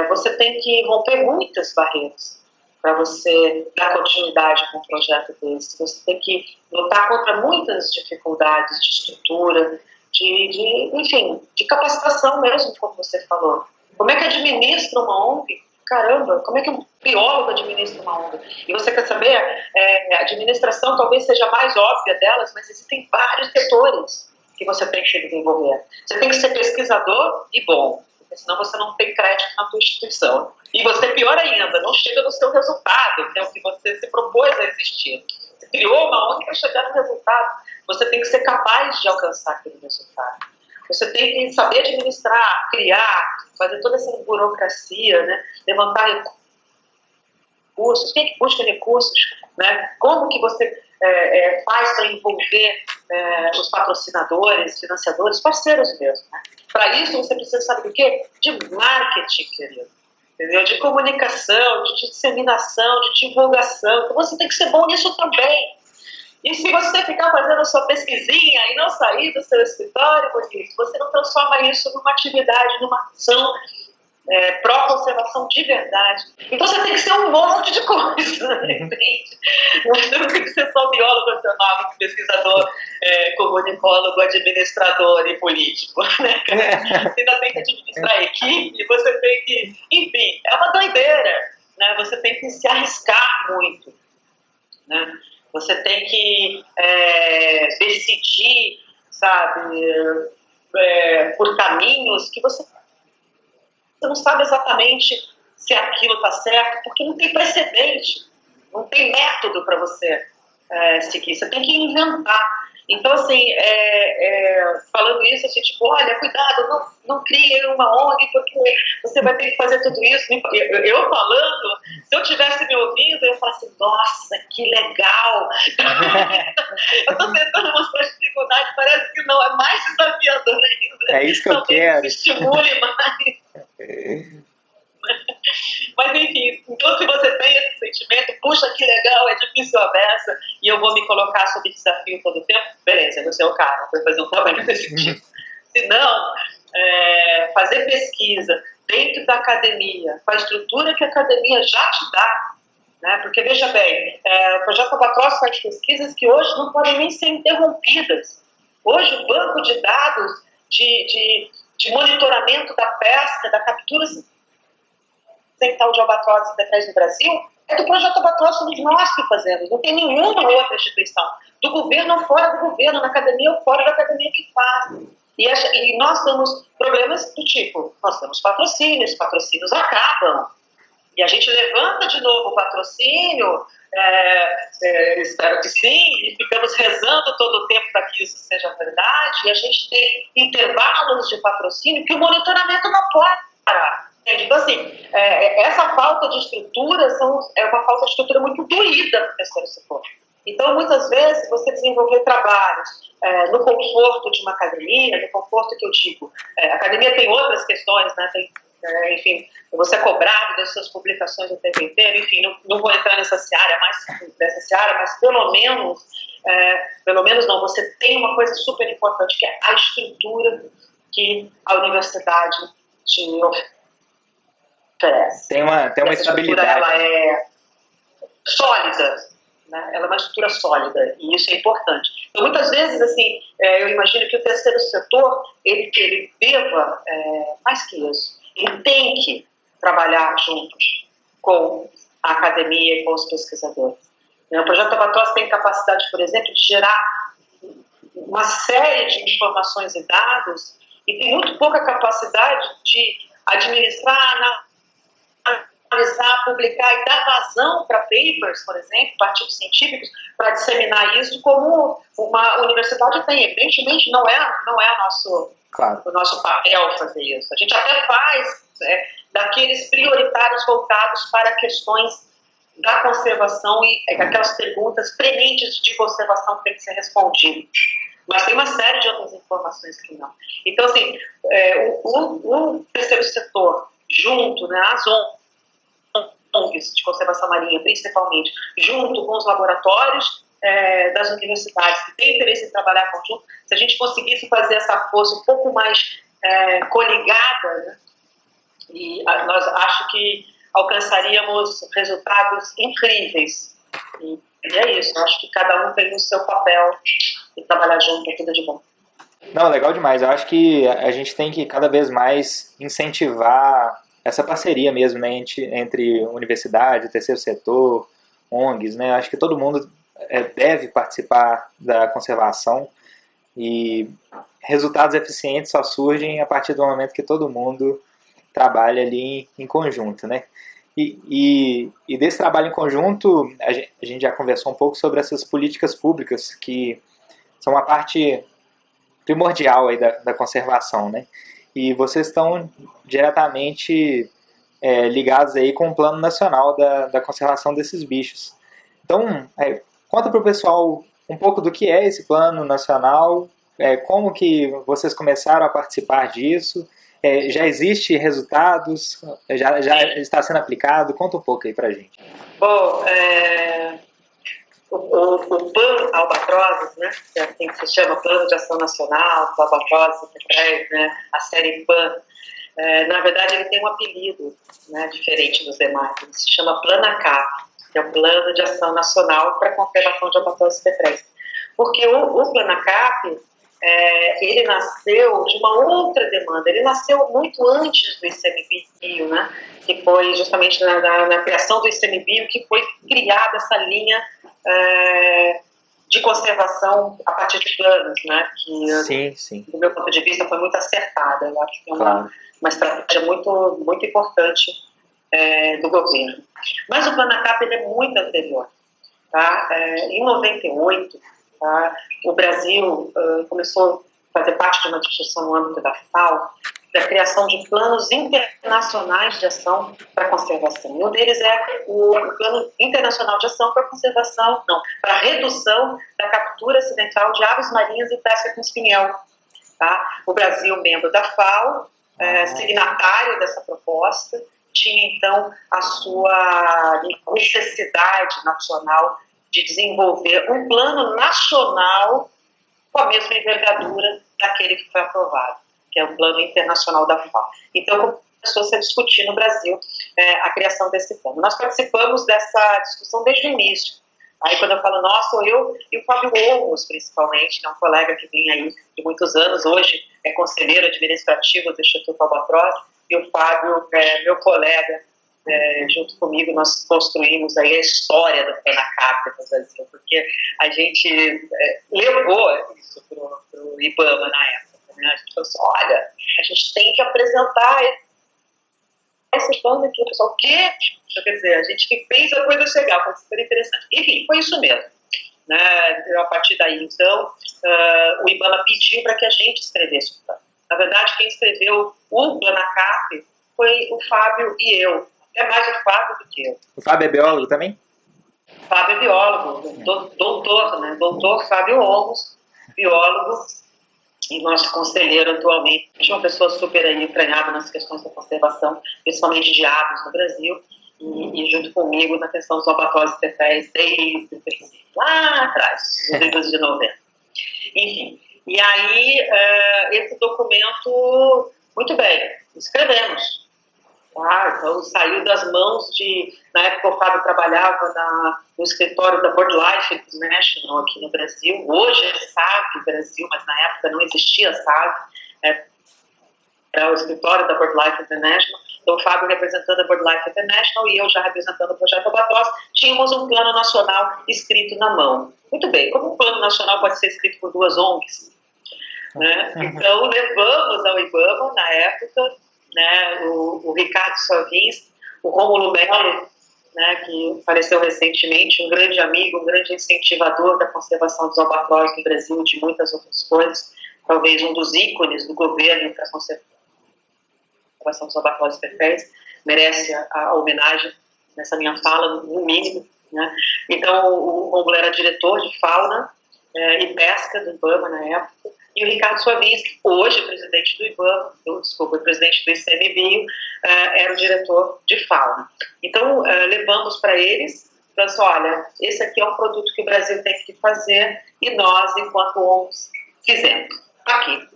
você tem que romper muitas barreiras para você dar continuidade com um projeto desse. Você tem que lutar contra muitas dificuldades de estrutura, enfim, de capacitação mesmo, como você falou. Como é que administra uma ONG? Caramba, como é que um biólogo administra uma ONG? E você quer saber, a administração talvez seja a mais óbvia delas, mas existem vários setores que você tem que desenvolver. Você tem que ser pesquisador e bom, porque senão você não tem crédito na sua instituição. E você, pior ainda, não chega no seu resultado, que é o que você se propôs a existir. Você criou uma ONG para chegar no resultado. Você tem que ser capaz de alcançar aquele resultado. Você tem que saber administrar, criar, fazer toda essa burocracia, né? Levantar recursos, quem é que busca recursos, né? Como que você faz para envolver os patrocinadores, financiadores, parceiros mesmo, né? Para isso você precisa saber o quê? De marketing, querido. Entendeu? De comunicação, de disseminação, de divulgação. Então você tem que ser bom nisso também. E se você ficar fazendo a sua pesquisinha e não sair do seu escritório, você não transforma isso numa atividade, numa ação pró-conservação de verdade. Então você tem que ser um monte de coisa, entende? Você não tem que ser só biólogo nacional, pesquisador, comunicólogo, administrador e político, né? Você ainda tem que administrar a equipe, você tem que... Enfim, é uma doideira, né? Você tem que se arriscar muito, né? Você tem que decidir, sabe, por caminhos que você não sabe exatamente se aquilo está certo, porque não tem precedente, não tem método para você seguir. Você tem que inventar. Então, assim, falando isso, assim, tipo, olha, cuidado, não crie uma ONG, porque você vai ter que fazer tudo isso. Eu falando, se eu estivesse me ouvindo, eu falasse, nossa, que legal. Eu estou tentando mostrar a dificuldade, parece que não, é mais desafiador ainda. É isso que eu quero. Estimule mais. Mas enfim, então se você tem esse sentimento, puxa que legal, é difícil a beça e eu vou me colocar sob desafio todo o tempo, beleza, você é o cara, vai fazer um trabalho desse tipo. Se não, fazer pesquisa dentro da academia, com a estrutura que a academia já te dá, né? Porque, veja bem, o projeto Albatroz faz pesquisas que hoje não podem nem ser interrompidas. Hoje, o banco de dados de monitoramento da pesca, da captura acidental de albatroz e tetrais no Brasil, é do projeto Albatroz, somos nós que fazemos, não tem nenhuma outra instituição, do governo ou fora do governo, na academia ou fora da academia que faz. E nós temos problemas do tipo, nós temos patrocínios acabam, e a gente levanta de novo o patrocínio, espero que sim, e ficamos rezando todo o tempo para que isso seja verdade, e a gente tem intervalos de patrocínio que o monitoramento não pode parar. Então, assim, essa falta de estrutura é uma falta de estrutura muito doída para o terceiro setor. Então, muitas vezes, você desenvolver trabalhos no conforto de uma academia, no conforto que eu digo, a academia tem outras questões, né? Tem, enfim, você é cobrado das suas publicações o tempo inteiro, enfim, não vou entrar nessa seara, mas pelo menos não, você tem uma coisa super importante, que é a estrutura que a universidade te oferece. Tem uma estabilidade. Ela é sólida, né? Ela é uma estrutura sólida, e isso é importante. Então, muitas vezes, assim, eu imagino que o terceiro setor, ele deva, mais que isso, ele tem que trabalhar juntos com a academia e com os pesquisadores. O projeto Albatroz tem capacidade, por exemplo, de gerar uma série de informações e dados, e tem muito pouca capacidade de administrar, analisar, publicar e dar vazão para papers, por exemplo, artigos científicos, para disseminar isso como uma universidade tem. Evidentemente, não é o nosso papel fazer isso. A gente até faz daqueles prioritários voltados para questões da conservação e aquelas perguntas prementes de conservação que tem que ser respondidas. Mas tem uma série de outras informações que não. Então, assim, o terceiro setor, junto, né, as ONGs de conservação marinha, principalmente, junto com os laboratórios das universidades que têm interesse em trabalhar conjunto, se a gente conseguisse fazer essa força um pouco mais coligada, né, e nós acho que alcançaríamos resultados incríveis. E é isso, acho que cada um tem o seu papel e trabalhar junto é tudo de bom. Não, legal demais. Eu acho que a gente tem que cada vez mais incentivar essa parceria mesmo, né, entre universidade, terceiro setor, ONGs, né? Eu acho que todo mundo deve participar da conservação, e resultados eficientes só surgem a partir do momento que todo mundo trabalha ali em conjunto, né? E desse trabalho em conjunto, a gente já conversou um pouco sobre essas políticas públicas que são uma parte primordial aí da conservação, né? E vocês estão diretamente ligados aí com o Plano Nacional da Conservação desses bichos. Então, conta para o pessoal um pouco do que é esse Plano Nacional, como que vocês começaram a participar disso, já existe resultados, já está sendo aplicado? Conta um pouco aí para a gente. Bom, o PAN Albatroz, né, que é assim que se chama Plano de Ação Nacional, do Albatroz, né, a série PAN, na verdade ele tem um apelido, né, diferente dos demais, ele se chama PLANACAP, que é o Plano de Ação Nacional para a Conservação de Albatroz e Tetrais. Porque o PLANACAP, ele nasceu de uma outra demanda, ele nasceu muito antes do ICMBio, né, que foi justamente na criação do ICMBio que foi criada essa linha de conservação a partir de planos, né, que sim. do meu ponto de vista foi muito acertada. Eu acho que é uma estratégia muito, muito importante do governo. Mas o PLANACAP ele é muito anterior. Tá? Em 98, tá, o Brasil começou a fazer parte de uma discussão no âmbito da FAO, da criação de planos internacionais de ação para a conservação. E um deles é o Plano Internacional de Ação para a Conservação, para a redução da captura acidental de aves marinhas e pesca com espinhel. Tá? O Brasil, membro da FAO, signatário dessa proposta, tinha então a sua necessidade nacional de desenvolver um plano nacional com a mesma envergadura daquele que foi aprovado, que é o Plano Internacional da FAO. Então, começou a se discutir no Brasil a criação desse plano. Nós participamos dessa discussão desde o início. Aí quando eu falo nós, sou eu e o Fábio Olmos, principalmente, que é um colega que vem aí de muitos anos, hoje é conselheiro administrativo do Instituto Albatross, e o Fábio é meu colega, junto comigo nós construímos aí a história da PENACAP no Brasil, porque a gente levou isso para o IBAMA na época. Né? A gente falou assim, olha, a gente tem que apresentar esse plano aqui, pessoal, o quê? Quer dizer, a gente que fez a coisa chegar, foi super interessante. Enfim, foi isso mesmo. Né? A partir daí, então, o IBAMA pediu para que a gente escrevesse o plano. Na verdade, quem escreveu o PLANACAP foi o Fábio e eu. É mais o Fábio do que eu. O Fábio é biólogo também? O Fábio é biólogo, doutor, né? Doutor Fábio Olmos, biólogo, e nosso conselheiro atualmente. Uma pessoa super entranhada nas questões da conservação, principalmente de aves no Brasil, e junto comigo na questão dos albatrozes pepéis desde o princípio, lá atrás, nos anos de 90. Enfim, e aí esse documento, muito bem, escrevemos. Então saiu das mãos de... Na época o Fábio trabalhava no escritório da BirdLife International aqui no Brasil. Hoje é SAB Brasil, mas na época não existia SAB. Era o escritório da BirdLife International. Então o Fábio representando a BirdLife International e eu já representando o Projeto Albatross. Tínhamos um plano nacional escrito na mão. Muito bem, como um plano nacional pode ser escrito por duas ONGs? Né? Então levamos ao IBAMA, na época, né, o Ricardo Soavinski, o Rômulo Melo, né, que faleceu recentemente, um grande amigo, um grande incentivador da conservação dos albatrozes no Brasil e de muitas outras coisas, talvez um dos ícones do governo para a conservação dos albatrozes pepéis, merece a homenagem nessa minha fala, no mínimo. Né? Então, o Rômulo era diretor de fauna e pesca do IBAMA na época, e o Ricardo Soavinski, hoje presidente do IBAMA, presidente do ICMBio, era o diretor de fauna. Então, levamos para eles, falando assim, olha, esse aqui é um produto que o Brasil tem que fazer, e nós, enquanto ONGs, fizemos. Aqui.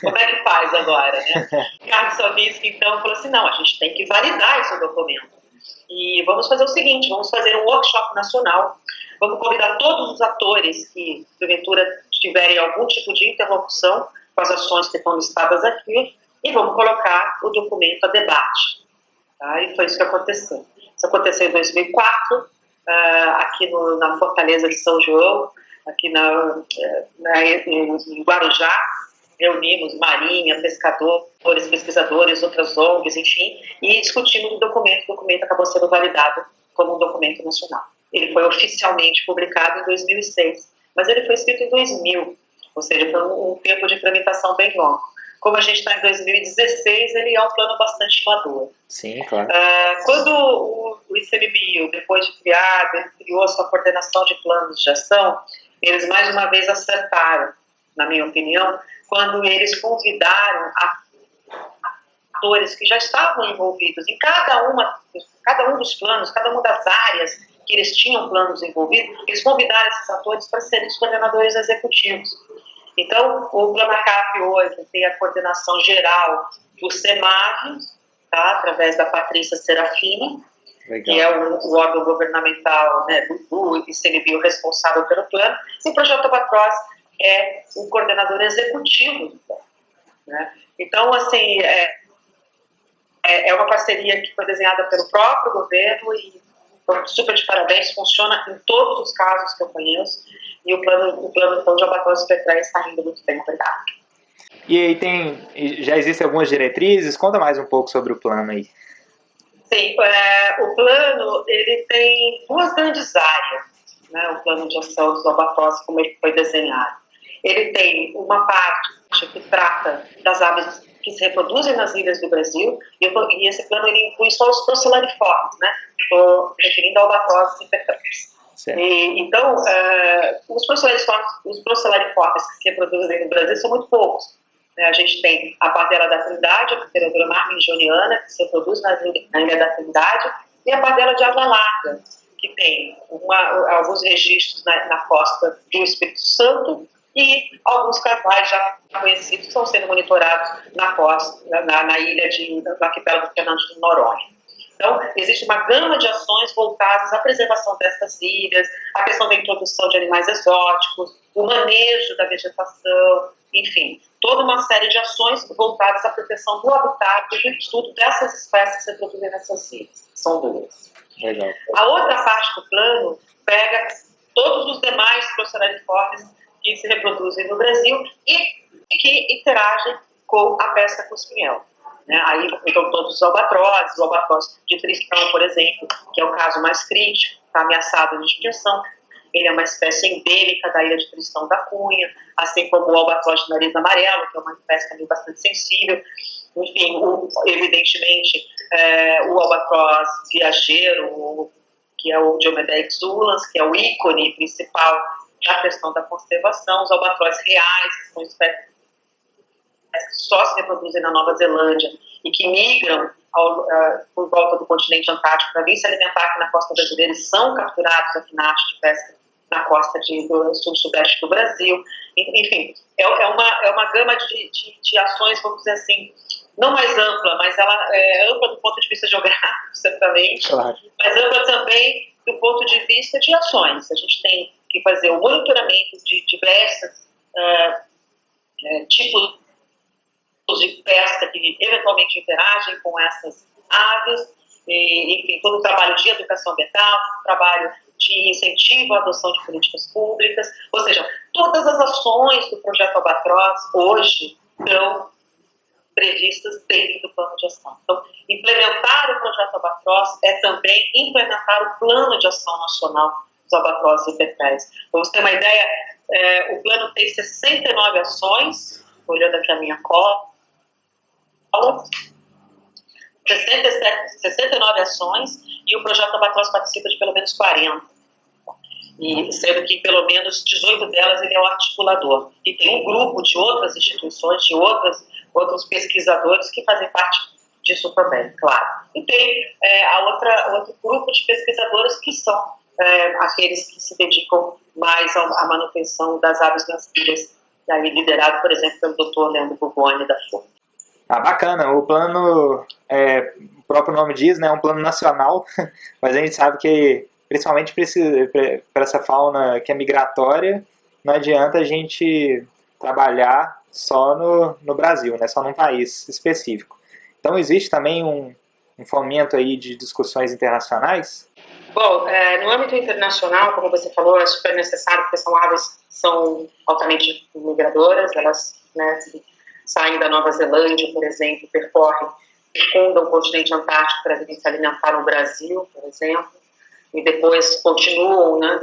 Como é que faz agora, né? Ricardo Soavinski, então, falou assim, não, a gente tem que validar esse documento. E vamos fazer o seguinte, vamos fazer um workshop nacional, vamos convidar todos os atores que, porventura, tiverem algum tipo de interlocução com as ações que estão listadas aqui, e vamos colocar o documento a debate. Tá? E foi isso que aconteceu. Isso aconteceu em 2004, aqui na Fortaleza de São João, aqui em Guarujá. Reunimos marinha, pescadores, pesquisadores, outras ONGs, enfim, e discutimos o documento. O documento acabou sendo validado como um documento nacional. Ele foi oficialmente publicado em 2006, mas ele foi escrito em 2000, ou seja, foi um tempo de tramitação bem longo. Como a gente está em 2016, ele é um plano bastante maduro. Sim, claro. Quando o ICMBio, depois de criado, ele criou a sua coordenação de planos de ação, eles mais uma vez acertaram, na minha opinião, quando eles convidaram atores que já estavam envolvidos em cada um dos planos, cada uma das áreas que eles tinham planos envolvidos, eles convidaram esses atores para serem os coordenadores executivos. Então, o PLANACAP hoje tem a coordenação geral do SEMAV, tá, através da Patrícia Serafini, legal, que é o órgão governamental, né, do ICMBio responsável pelo plano, e o Projeto Albatross é o coordenador executivo do plano. Né? Então, assim, é uma parceria que foi desenhada pelo próprio governo e super de parabéns, funciona em todos os casos que eu conheço, e o plano então, de albatrozes pepéis está indo muito bem, obrigado. E aí já existem algumas diretrizes? Conta mais um pouco sobre o plano aí. Sim, o plano ele tem duas grandes áreas, né, o plano de ação dos albatrozes, como ele foi desenhado. Ele tem uma parte que trata das aves que se reproduzem nas ilhas do Brasil, e esse plano ele inclui só os procellariformes, né? Estou referindo a albatrozes e pepéis. Então, os procellariformes que se reproduzem no Brasil são muito poucos. A gente tem a pardela da Trindade, a Pterodromar minjoniana, que se reproduz na Ilha da Trindade, e a pardela de asa larga, que tem alguns registros na costa do Espírito Santo, e alguns casais já conhecidos estão sendo monitorados na costa, na ilha do arquipélago de Fernando de Noronha. Então, existe uma gama de ações voltadas à preservação dessas ilhas, a questão da introdução de animais exóticos, o manejo da vegetação, enfim, toda uma série de ações voltadas à proteção do habitat e do estudo dessas espécies que se reproduzem nessas ilhas. São duas. Legal. A outra parte do plano pega todos os demais procedariformes que se reproduzem no Brasil e que interagem com a pesca com espinhel. Aí então todos os albatrozes, o albatroz de Tristão, por exemplo, que é o caso mais crítico, está ameaçado de extinção. Ele é uma espécie endêmica da ilha de Tristão da Cunha, assim como o albatroz de nariz amarelo, que é uma espécie também bastante sensível. Enfim, evidentemente, o albatroz viajeiro, que é o Diomedeix ulans, que é o ícone principal da questão da conservação. Os albatrozes reais, que são espécies que só se reproduzem na Nova Zelândia e que migram por volta do continente antártico para vir se alimentar aqui na costa brasileira e são capturados aqui na arte de pesca na costa do sul-sudeste do Brasil. Enfim, é uma gama de ações, vamos dizer assim, não mais ampla, mas ela é ampla do ponto de vista geográfico, certamente, claro, mas ampla também do ponto de vista de ações. A gente tem que fazer o monitoramento de diversos tipos de pesca que eventualmente interagem com essas aves, e, enfim, todo o trabalho de educação ambiental, trabalho de incentivo à adoção de políticas públicas, ou seja, todas as ações do Projeto Albatroz hoje estão previstas dentro do plano de ação. Então, implementar o Projeto Albatroz é também implementar o Plano de Ação Nacional dos Albatrozes e Petréis. Para você ter uma ideia, o plano tem 69 ações, olhando aqui a minha cola, 69 ações, e o Projeto Albatroz participa de pelo menos 40. E sendo que pelo menos 18 delas ele é o articulador. E tem um grupo de outras instituições, de outros pesquisadores que fazem parte disso também, claro. E tem outro grupo de pesquisadores que são aqueles que se dedicam mais à manutenção das aves nas ilhas, liderado, por exemplo, pelo Dr. Leandro Buboni da FUN. Bacana. O plano, o próprio nome diz, né, é um plano nacional, mas a gente sabe que, principalmente para essa fauna que é migratória, não adianta a gente trabalhar só no Brasil, né, só num país específico. Então, existe também um fomento aí de discussões internacionais? Bom, no âmbito internacional, como você falou, é super necessário, porque são aves que são altamente migradoras, elas, né, saem da Nova Zelândia, por exemplo, fecundam o continente antártico para virem se alimentar no Brasil, por exemplo, e depois continuam, né,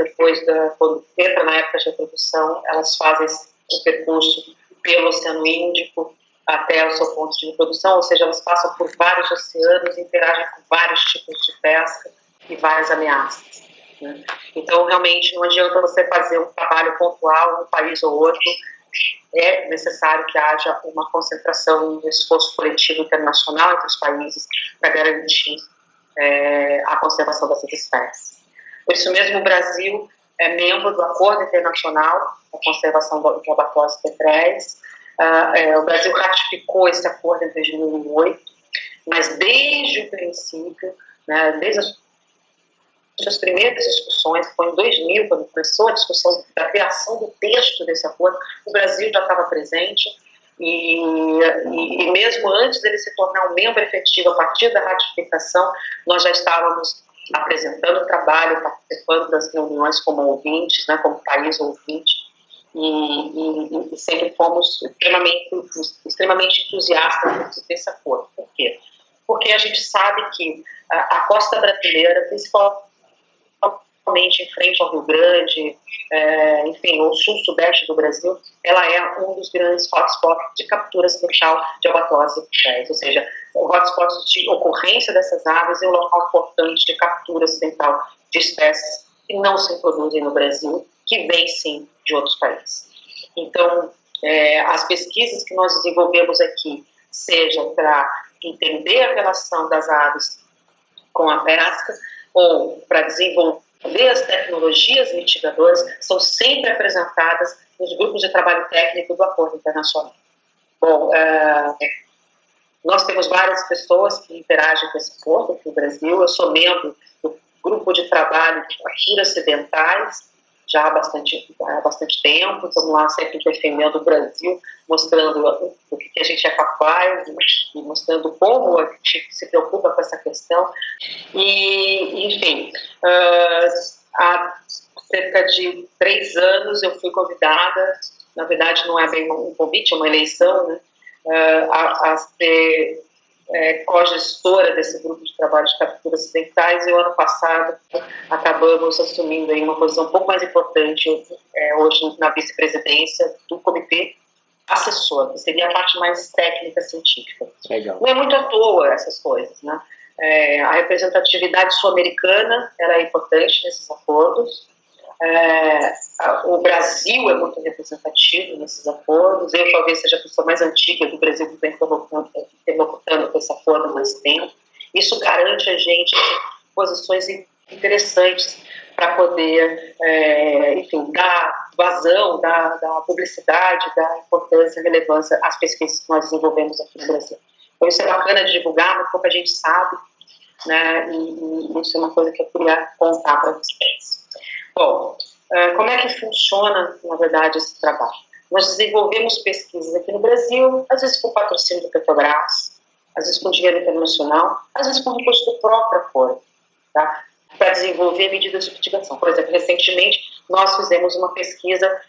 quando entra na época de reprodução, elas fazem o percurso pelo Oceano Índico até o seu ponto de reprodução, ou seja, elas passam por vários oceanos, interagem com vários tipos de pesca e várias ameaças, né? Então, realmente, não adianta você fazer um trabalho pontual num país ou outro, é necessário que haja uma concentração e um esforço coletivo internacional entre os países para garantir a conservação dessas espécies. Por isso mesmo, o Brasil é membro do Acordo Internacional da Conservação de Albatrozes e Petréis. O Brasil ratificou esse acordo em 2008, mas desde o princípio, né, desde as primeiras discussões, foi em 2000, quando começou a discussão da criação do texto desse acordo, o Brasil já estava presente e mesmo antes dele se tornar um membro efetivo, a partir da ratificação, nós já estávamos apresentando o trabalho, participando das reuniões como ouvintes, né, como país ouvinte, e sempre fomos extremamente entusiastas desse acordo. Por quê? Porque a gente sabe que a costa brasileira, principalmente em frente ao Rio Grande, enfim, o sul-sudeste do Brasil, ela é um dos grandes hotspots de captura acidental de albatrozes e petréis, ou seja, o hotspot de ocorrência dessas aves é um local importante de captura acidental de espécies que não se reproduzem no Brasil, que vêm sim de outros países. Então, as pesquisas que nós desenvolvemos aqui, seja para entender a relação das aves com a pesca, ou para desenvolver as tecnologias mitigadoras são sempre apresentadas nos grupos de trabalho técnico do Acordo Internacional. Bom, nós temos várias pessoas que interagem com esse acordo aqui no Brasil. Eu sou membro do grupo de trabalho de fraturas acidentais já há bastante tempo. Estamos lá sempre defendendo o Brasil, mostrando o que a gente é capaz e mostrando como a gente se preocupa com essa questão. E, enfim, há cerca de 3 anos eu fui convidada, na verdade não é bem um convite, é uma eleição, né, a ser co-gestora desse grupo de trabalho de capturas acidentais, e o ano passado acabamos assumindo aí uma posição um pouco mais importante hoje na vice-presidência do comitê assessor, que seria a parte mais técnica científica. Legal. Não é muito à toa essas coisas, né? A representatividade sul-americana era importante nesses acordos. O Brasil é muito representativo nesses acordos. Eu talvez seja a pessoa mais antiga do Brasil que vem interlocutando com esse acordo há mais tempo. Isso garante a gente posições interessantes para poder, enfim, dar vazão, dar publicidade, dar importância e relevância às pesquisas que nós desenvolvemos aqui no Brasil. Então isso é bacana de divulgar, mas pouca gente sabe, né? E isso é uma coisa que eu queria contar para vocês. Bom, como é que funciona, na verdade, esse trabalho? Nós desenvolvemos pesquisas aqui no Brasil, às vezes com patrocínio do Petrobras, às vezes com dinheiro internacional, às vezes com recurso do próprio acordo, tá? Para desenvolver medidas de mitigação. Por exemplo, recentemente nós fizemos uma pesquisa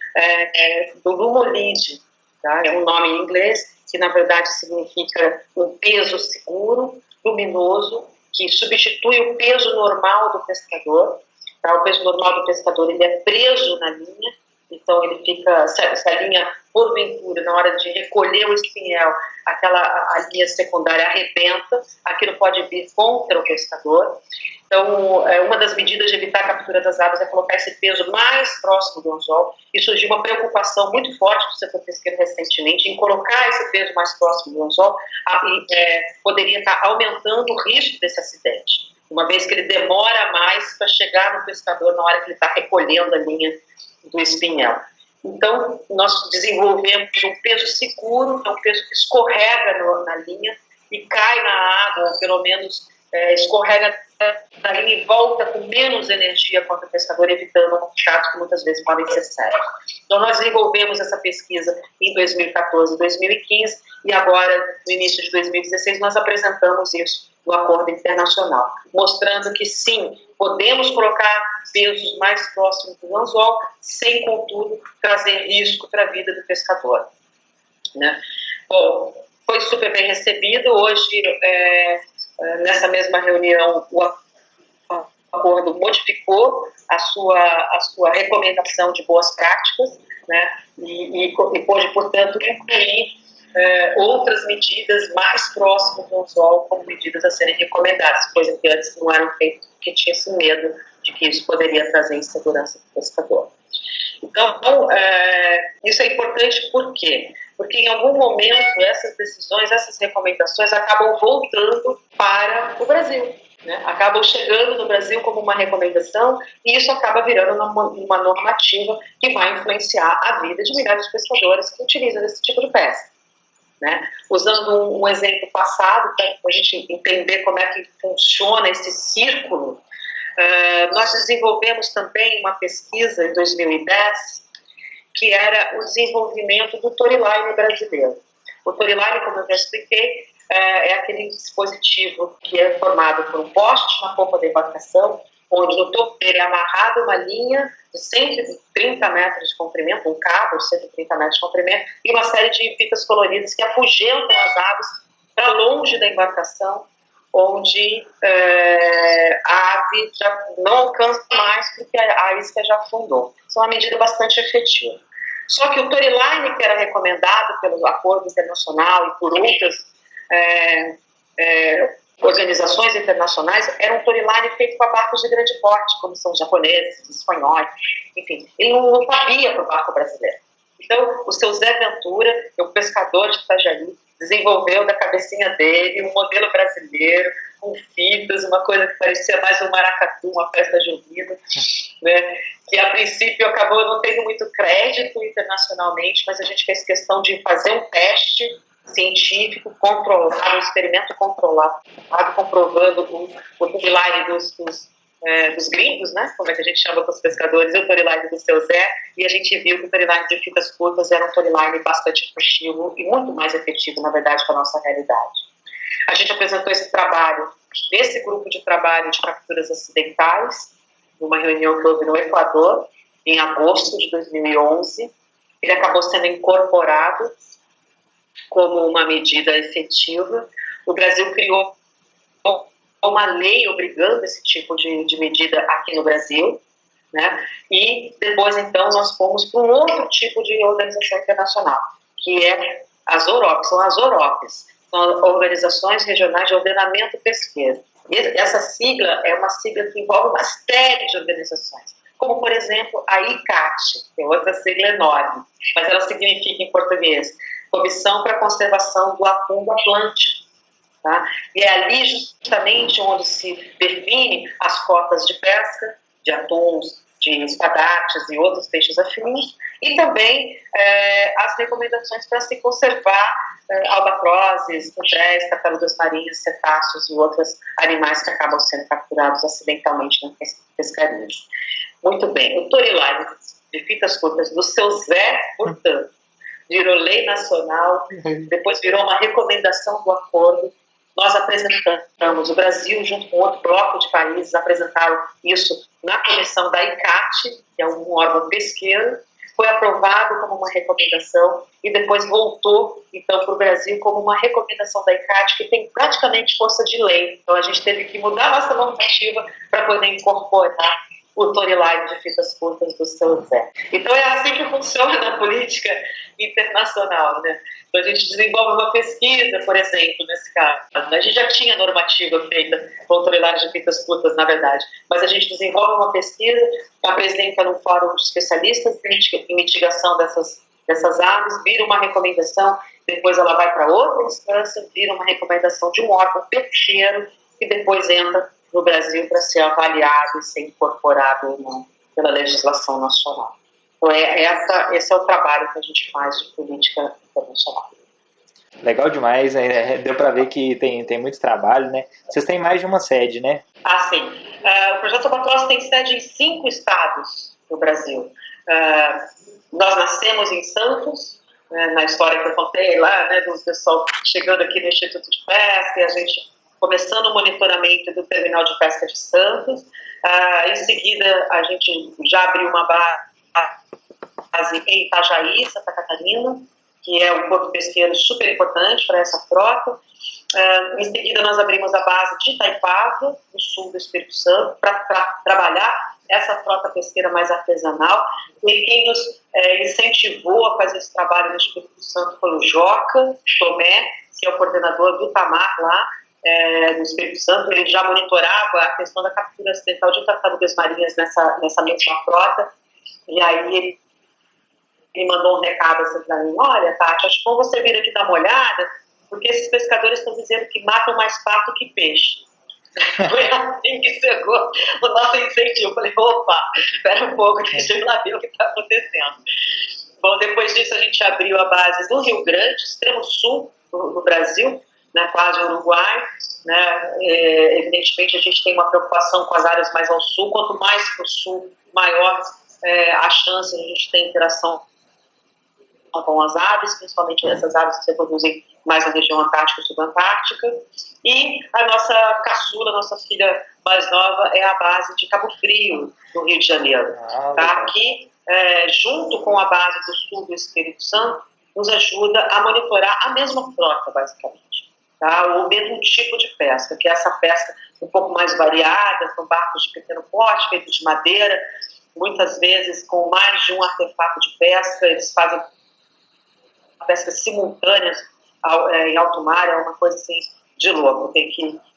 do Lumolid, tá? É um nome em inglês que na verdade significa um peso seguro, luminoso, que substitui o peso normal do pescador. Tá? O peso normal do pescador ele é preso na linha, então ele fica, se a linha, porventura, na hora de recolher o espinhel, a linha secundária arrebenta, aquilo pode vir contra o pescador. Então, uma das medidas de evitar a captura das aves é colocar esse peso mais próximo do anzol, e surgiu uma preocupação muito forte do setor pesqueiro recentemente em colocar esse peso mais próximo do anzol, poderia estar aumentando o risco desse acidente, uma vez que ele demora mais para chegar no pescador na hora que ele está recolhendo a linha do espinhel. Então, nós desenvolvemos um peso seguro, é um peso que escorrega na linha e cai na água, ou pelo menos escorrega na linha e volta com menos energia contra o pescador, evitando chatos que muitas vezes podem ser sérios. Então, nós desenvolvemos essa pesquisa em 2014 e 2015, e agora, no início de 2016, nós apresentamos isso no Acordo Internacional, mostrando que sim, podemos colocar pesos mais próximos do anzol, sem, contudo, trazer risco para a vida do pescador, né? Bom, foi super bem recebido. Hoje, nessa mesma reunião, o acordo modificou a sua recomendação de boas práticas, né? E pôde, portanto, incluir outras medidas mais próximas do anzol como medidas a serem recomendadas, coisa que antes não eram feitas porque tinha esse medo de que isso poderia trazer insegurança para o pescador. Então, isso é importante por quê? Porque em algum momento essas decisões, essas recomendações acabam voltando para o Brasil, né? Acabam chegando no Brasil como uma recomendação, e isso acaba virando uma normativa que vai influenciar a vida de milhares de pescadores que utilizam esse tipo de pesca, né? Usando um exemplo passado, para a gente entender como é que funciona esse círculo, nós desenvolvemos também uma pesquisa em 2010 que era o desenvolvimento do Toryline brasileiro. O Toryline, como eu já expliquei, é aquele dispositivo que é formado por um poste na polpa da embarcação, onde no topo dele é amarrado uma linha de 130 metros de comprimento, um cabo de 130 metros de comprimento, e uma série de fitas coloridas que afugentam as aves para longe da embarcação, onde a ave já não alcança mais porque a isca já afundou. Isso é uma medida bastante efetiva. Só que o Toryline, que era recomendado pelo Acordo Internacional e por outras organizações internacionais, era um Toryline feito com barcos de grande porte, como são os japoneses, os espanhóis, enfim. Ele não cabia para o barco brasileiro. Então, o seu Zé Ventura, o pescador de Itajaí, desenvolveu da cabecinha dele um modelo brasileiro com fitas, uma coisa que parecia mais um maracatu, uma festa junina, né? Que a princípio acabou não tendo muito crédito internacionalmente, mas a gente fez questão de fazer um teste científico controlado, um experimento controlado, comprovando o storyline dos gringos, né? Como é que a gente chama com os pescadores, e o storyline do seu Zé, e a gente viu que o storyline de fitas curtas era um storyline bastante efetivo e muito mais efetivo, na verdade, para a nossa realidade. A gente apresentou esse trabalho nesse grupo de trabalho de capturas acidentais, numa reunião que houve no Equador, em agosto de 2011. Ele acabou sendo incorporado como uma medida efetiva. O Brasil criou uma lei obrigando esse tipo de medida aqui no Brasil, né? E depois, então, nós fomos para um outro tipo de organização internacional, que é as OROPs, são as OROPs, são Organizações Regionais de Ordenamento Pesqueiro. E essa sigla é uma sigla que envolve uma série de organizações, como, por exemplo, a ICAT, que é outra sigla enorme, mas ela significa, em português, Comissão para a Conservação do Atum Atlântico. Tá? E é ali justamente onde se define as cotas de pesca, de atuns, de espadates e outros peixes afins, e também as recomendações para se conservar albatrozes, cutréis, tartarugas marinhas, cetáceos e outros animais que acabam sendo capturados acidentalmente na pescaria. Muito bem, o storyline de fitas curtas do seu Zé, portanto, virou lei nacional, depois virou uma recomendação do acordo. Nós apresentamos, o Brasil, junto com outro bloco de países, apresentaram isso na comissão da ICAT, que é um órgão pesqueiro, foi aprovado como uma recomendação e depois voltou, então, para o Brasil como uma recomendação da ICAT, que tem praticamente força de lei. Então, a gente teve que mudar a nossa normativa para poder incorporar o storyline de fitas curtas do seu Zé. Então, é assim que funciona a política internacional, né? Então, a gente desenvolve uma pesquisa, por exemplo, nesse caso. A gente já tinha normativa feita com storyline de fitas curtas, na verdade, mas a gente desenvolve uma pesquisa, apresenta num fórum de especialistas em mitigação dessas aves, vira uma recomendação, depois ela vai para outra instância, vira uma recomendação de um órgão pesqueiro que depois entra no Brasil para ser avaliado e ser incorporado pela legislação nacional. Então, esse é o trabalho que a gente faz de política internacional. Legal demais, deu para ver que tem muito trabalho, né? Vocês têm mais de uma sede, né? Ah, sim. O Projeto Albatroz tem sede em 5 estados no Brasil. Nós nascemos em Santos, na história que eu contei lá, né, do pessoal chegando aqui no Instituto de Pesca, e a gente começando o monitoramento do terminal de pesca de Santos. Em seguida, a gente já abriu uma base em Itajaí, Santa Catarina, que é um porto pesqueiro super importante para essa frota. Em seguida, nós abrimos a base de Itaipava, no sul do Espírito Santo, para trabalhar essa frota pesqueira mais artesanal. E quem nos incentivou a fazer esse trabalho no Espírito Santo foi o Joca Tomé, que é o coordenador do TAMAR lá, no Espírito Santo. Ele já monitorava a questão da captura acidental de tartarugas marinhas nessa mesma frota, e aí ele mandou um recado assim para mim: olha, Tati, acho bom você vir aqui dar uma olhada, porque esses pescadores estão dizendo que matam mais pato que peixe. Foi assim que chegou o nosso incentivo. Eu falei: opa, espera um pouco, deixa eu lá ver o que está acontecendo. Bom, depois disso a gente abriu a base do Rio Grande, extremo sul do Brasil, né, quase Uruguai, né? Evidentemente a gente tem uma preocupação com as áreas mais ao sul. Quanto mais para o sul, maior a chance de a gente ter interação com as aves, principalmente essas aves que se reproduzem mais na região antártica e subantártica. E a nossa caçula, nossa filha mais nova, é a base de Cabo Frio, no Rio de Janeiro. Tá? Que, junto com a base do sul do Espírito Santo, nos ajuda a monitorar a mesma frota, basicamente. Tá? O mesmo tipo de pesca, que é essa pesca um pouco mais variada, com barcos de pequeno porte, feitos de madeira, muitas vezes com mais de um artefato de pesca. Eles fazem pescas simultâneas em alto mar, é uma coisa assim de louco.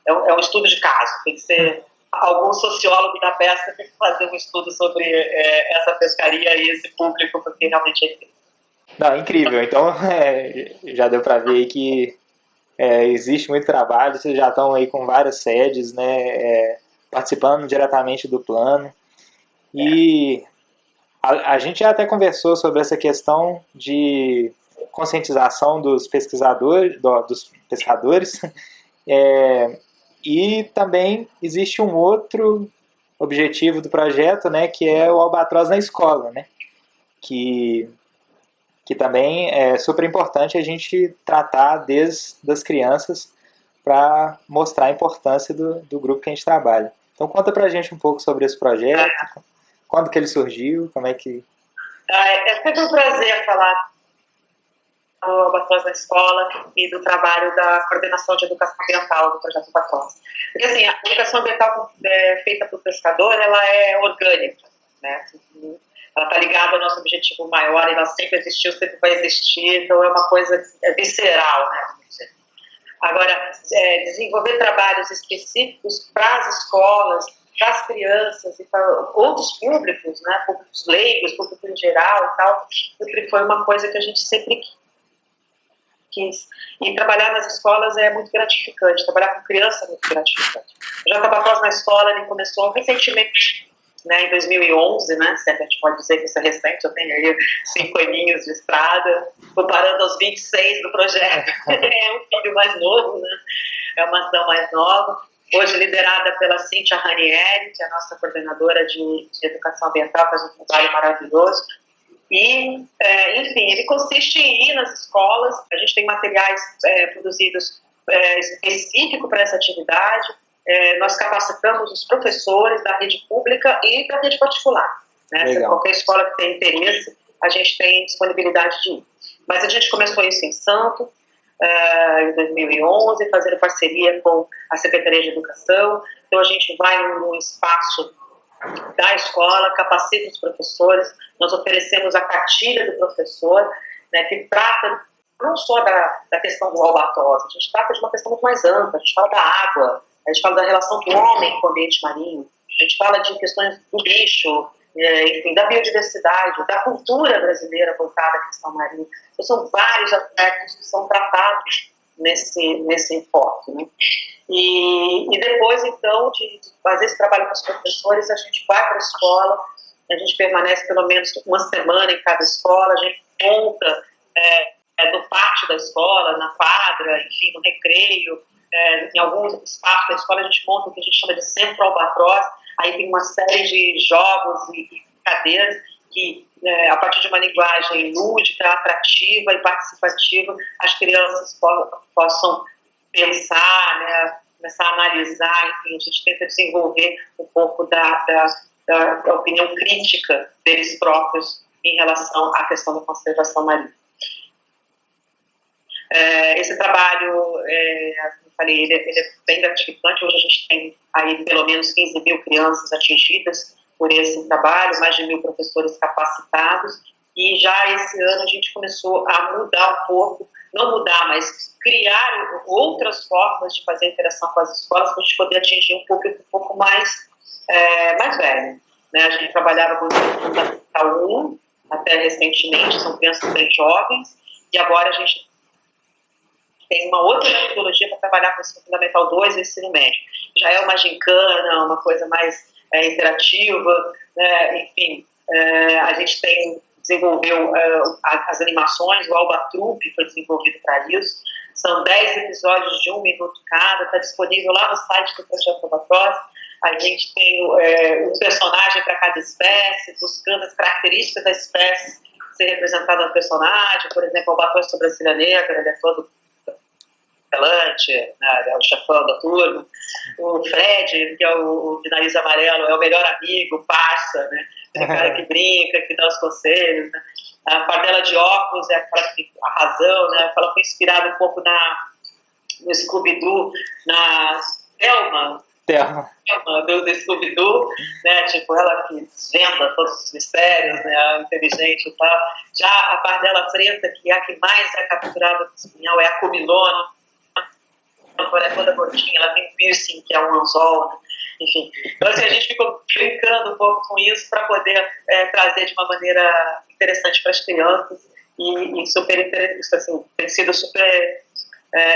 É um estudo de caso, tem que ser algum sociólogo da pesca, tem que fazer um estudo sobre essa pescaria e esse público, porque realmente é incrível. Não, incrível. Então, já deu para ver aí que existe muito trabalho, vocês já estão aí com várias sedes, né, participando diretamente do plano. E a gente já até conversou sobre essa questão de conscientização dos pesquisadores, dos pescadores, e também existe um outro objetivo do projeto, né, que é o Albatroz na escola, né, que também é super importante a gente tratar desde as crianças para mostrar a importância do grupo que a gente trabalha. Então conta pra gente um pouco sobre esse projeto, quando que ele surgiu, como é que... É sempre um prazer falar do Albatroz na escola e do trabalho da coordenação de educação ambiental do projeto Albatroz. Porque assim, a educação ambiental feita por pescador, ela é orgânica, né? Ela está ligada ao nosso objetivo maior, ela sempre existiu, sempre vai existir, então é uma coisa visceral, né? Agora, desenvolver trabalhos específicos para as escolas, para as crianças e para outros públicos, né? Públicos leigos, público em geral e tal, sempre foi uma coisa que a gente sempre quis. E trabalhar nas escolas é muito gratificante, trabalhar com criança é muito gratificante. O Albatroz na escola, ele começou recentemente, né, em 2011, né, se a gente pode dizer que isso é recente, eu tenho aí 5 aninhos de estrada, comparando aos 26 do projeto, é um filho mais novo, né, é uma ação mais nova, hoje liderada pela Cíntia Ranieri, que é a nossa coordenadora de educação ambiental, faz um trabalho maravilhoso, e, enfim, ele consiste em ir nas escolas, a gente tem materiais produzidos específicos para essa atividade. Nós capacitamos os professores da rede pública e da rede particular, né? Se qualquer escola que tenha interesse, a gente tem disponibilidade de ir. Mas a gente começou isso em Santo, em 2011, fazendo parceria com a Secretaria de Educação. Então a gente vai num espaço da escola, capacita os professores, nós oferecemos a cartilha do professor, né, que trata não só da questão do albatroz, a gente trata de uma questão muito mais ampla, a gente fala da água, a gente fala da relação do homem com o ambiente marinho, a gente fala de questões do bicho, enfim, da biodiversidade, da cultura brasileira voltada à questão marinha. Então, são vários aspectos que são tratados nesse enfoque, né? E depois, então, de fazer esse trabalho com os professores, a gente vai para a escola, a gente permanece pelo menos uma semana em cada escola, a gente monta no pátio da escola, na quadra, enfim, no recreio, em alguns espaços da escola a gente monta o que a gente chama de Centro Albatroz, aí tem uma série de jogos e brincadeiras que, a partir de uma linguagem lúdica, atrativa e participativa, as crianças possam pensar, né, começar a analisar, enfim, a gente tenta desenvolver um pouco da opinião crítica deles próprios em relação à questão da conservação marinha. Esse trabalho, como eu falei, ele é bem gratificante. Hoje a gente tem aí pelo menos 15 mil crianças atingidas por esse trabalho, mais de 1.000 professores capacitados, e já esse ano a gente começou a mudar um pouco, não mudar, mas criar outras formas de fazer interação com as escolas para a gente poder atingir um público um pouco mais velho, né? A gente trabalhava com o Fundamental 1 até recentemente, são crianças bem jovens, e agora a gente tem uma outra metodologia para trabalhar com o Fundamental 2 e o ensino médio. Já é uma gincana, uma coisa mais interativa, né? Enfim, a gente desenvolveu as animações, o Albatrupe foi desenvolvido para isso. São 10 episódios de 1 minuto cada, está disponível lá no site do Projeto Albatroz. A gente tem um personagem para cada espécie, buscando as características da espécie ser representada no personagem. Por exemplo, o Albatroz sobrancelha negra, ele é todo pelante, né, é o chefão da turma. O Fred, que é o de nariz amarelo, é o melhor amigo, passa, né? Tem cara que brinca, que dá os conselhos, né? A Pardela de óculos é aquela que a razão, né? Ela foi inspirada um pouco no Scooby-Doo, na Thelma do Scooby-Doo, né? Tipo, ela que desvenda todos os mistérios, né? Inteligente e tal. Já a Pardela preta, que é a que mais é capturada no espinhal, é a Comilona. Ela é toda gordinha, ela tem piercing, que é um anzol, né? Enfim. Então, assim, a gente ficou brincando um pouco com isso para poder trazer de uma maneira interessante para as crianças e super interessante, assim, tem sido super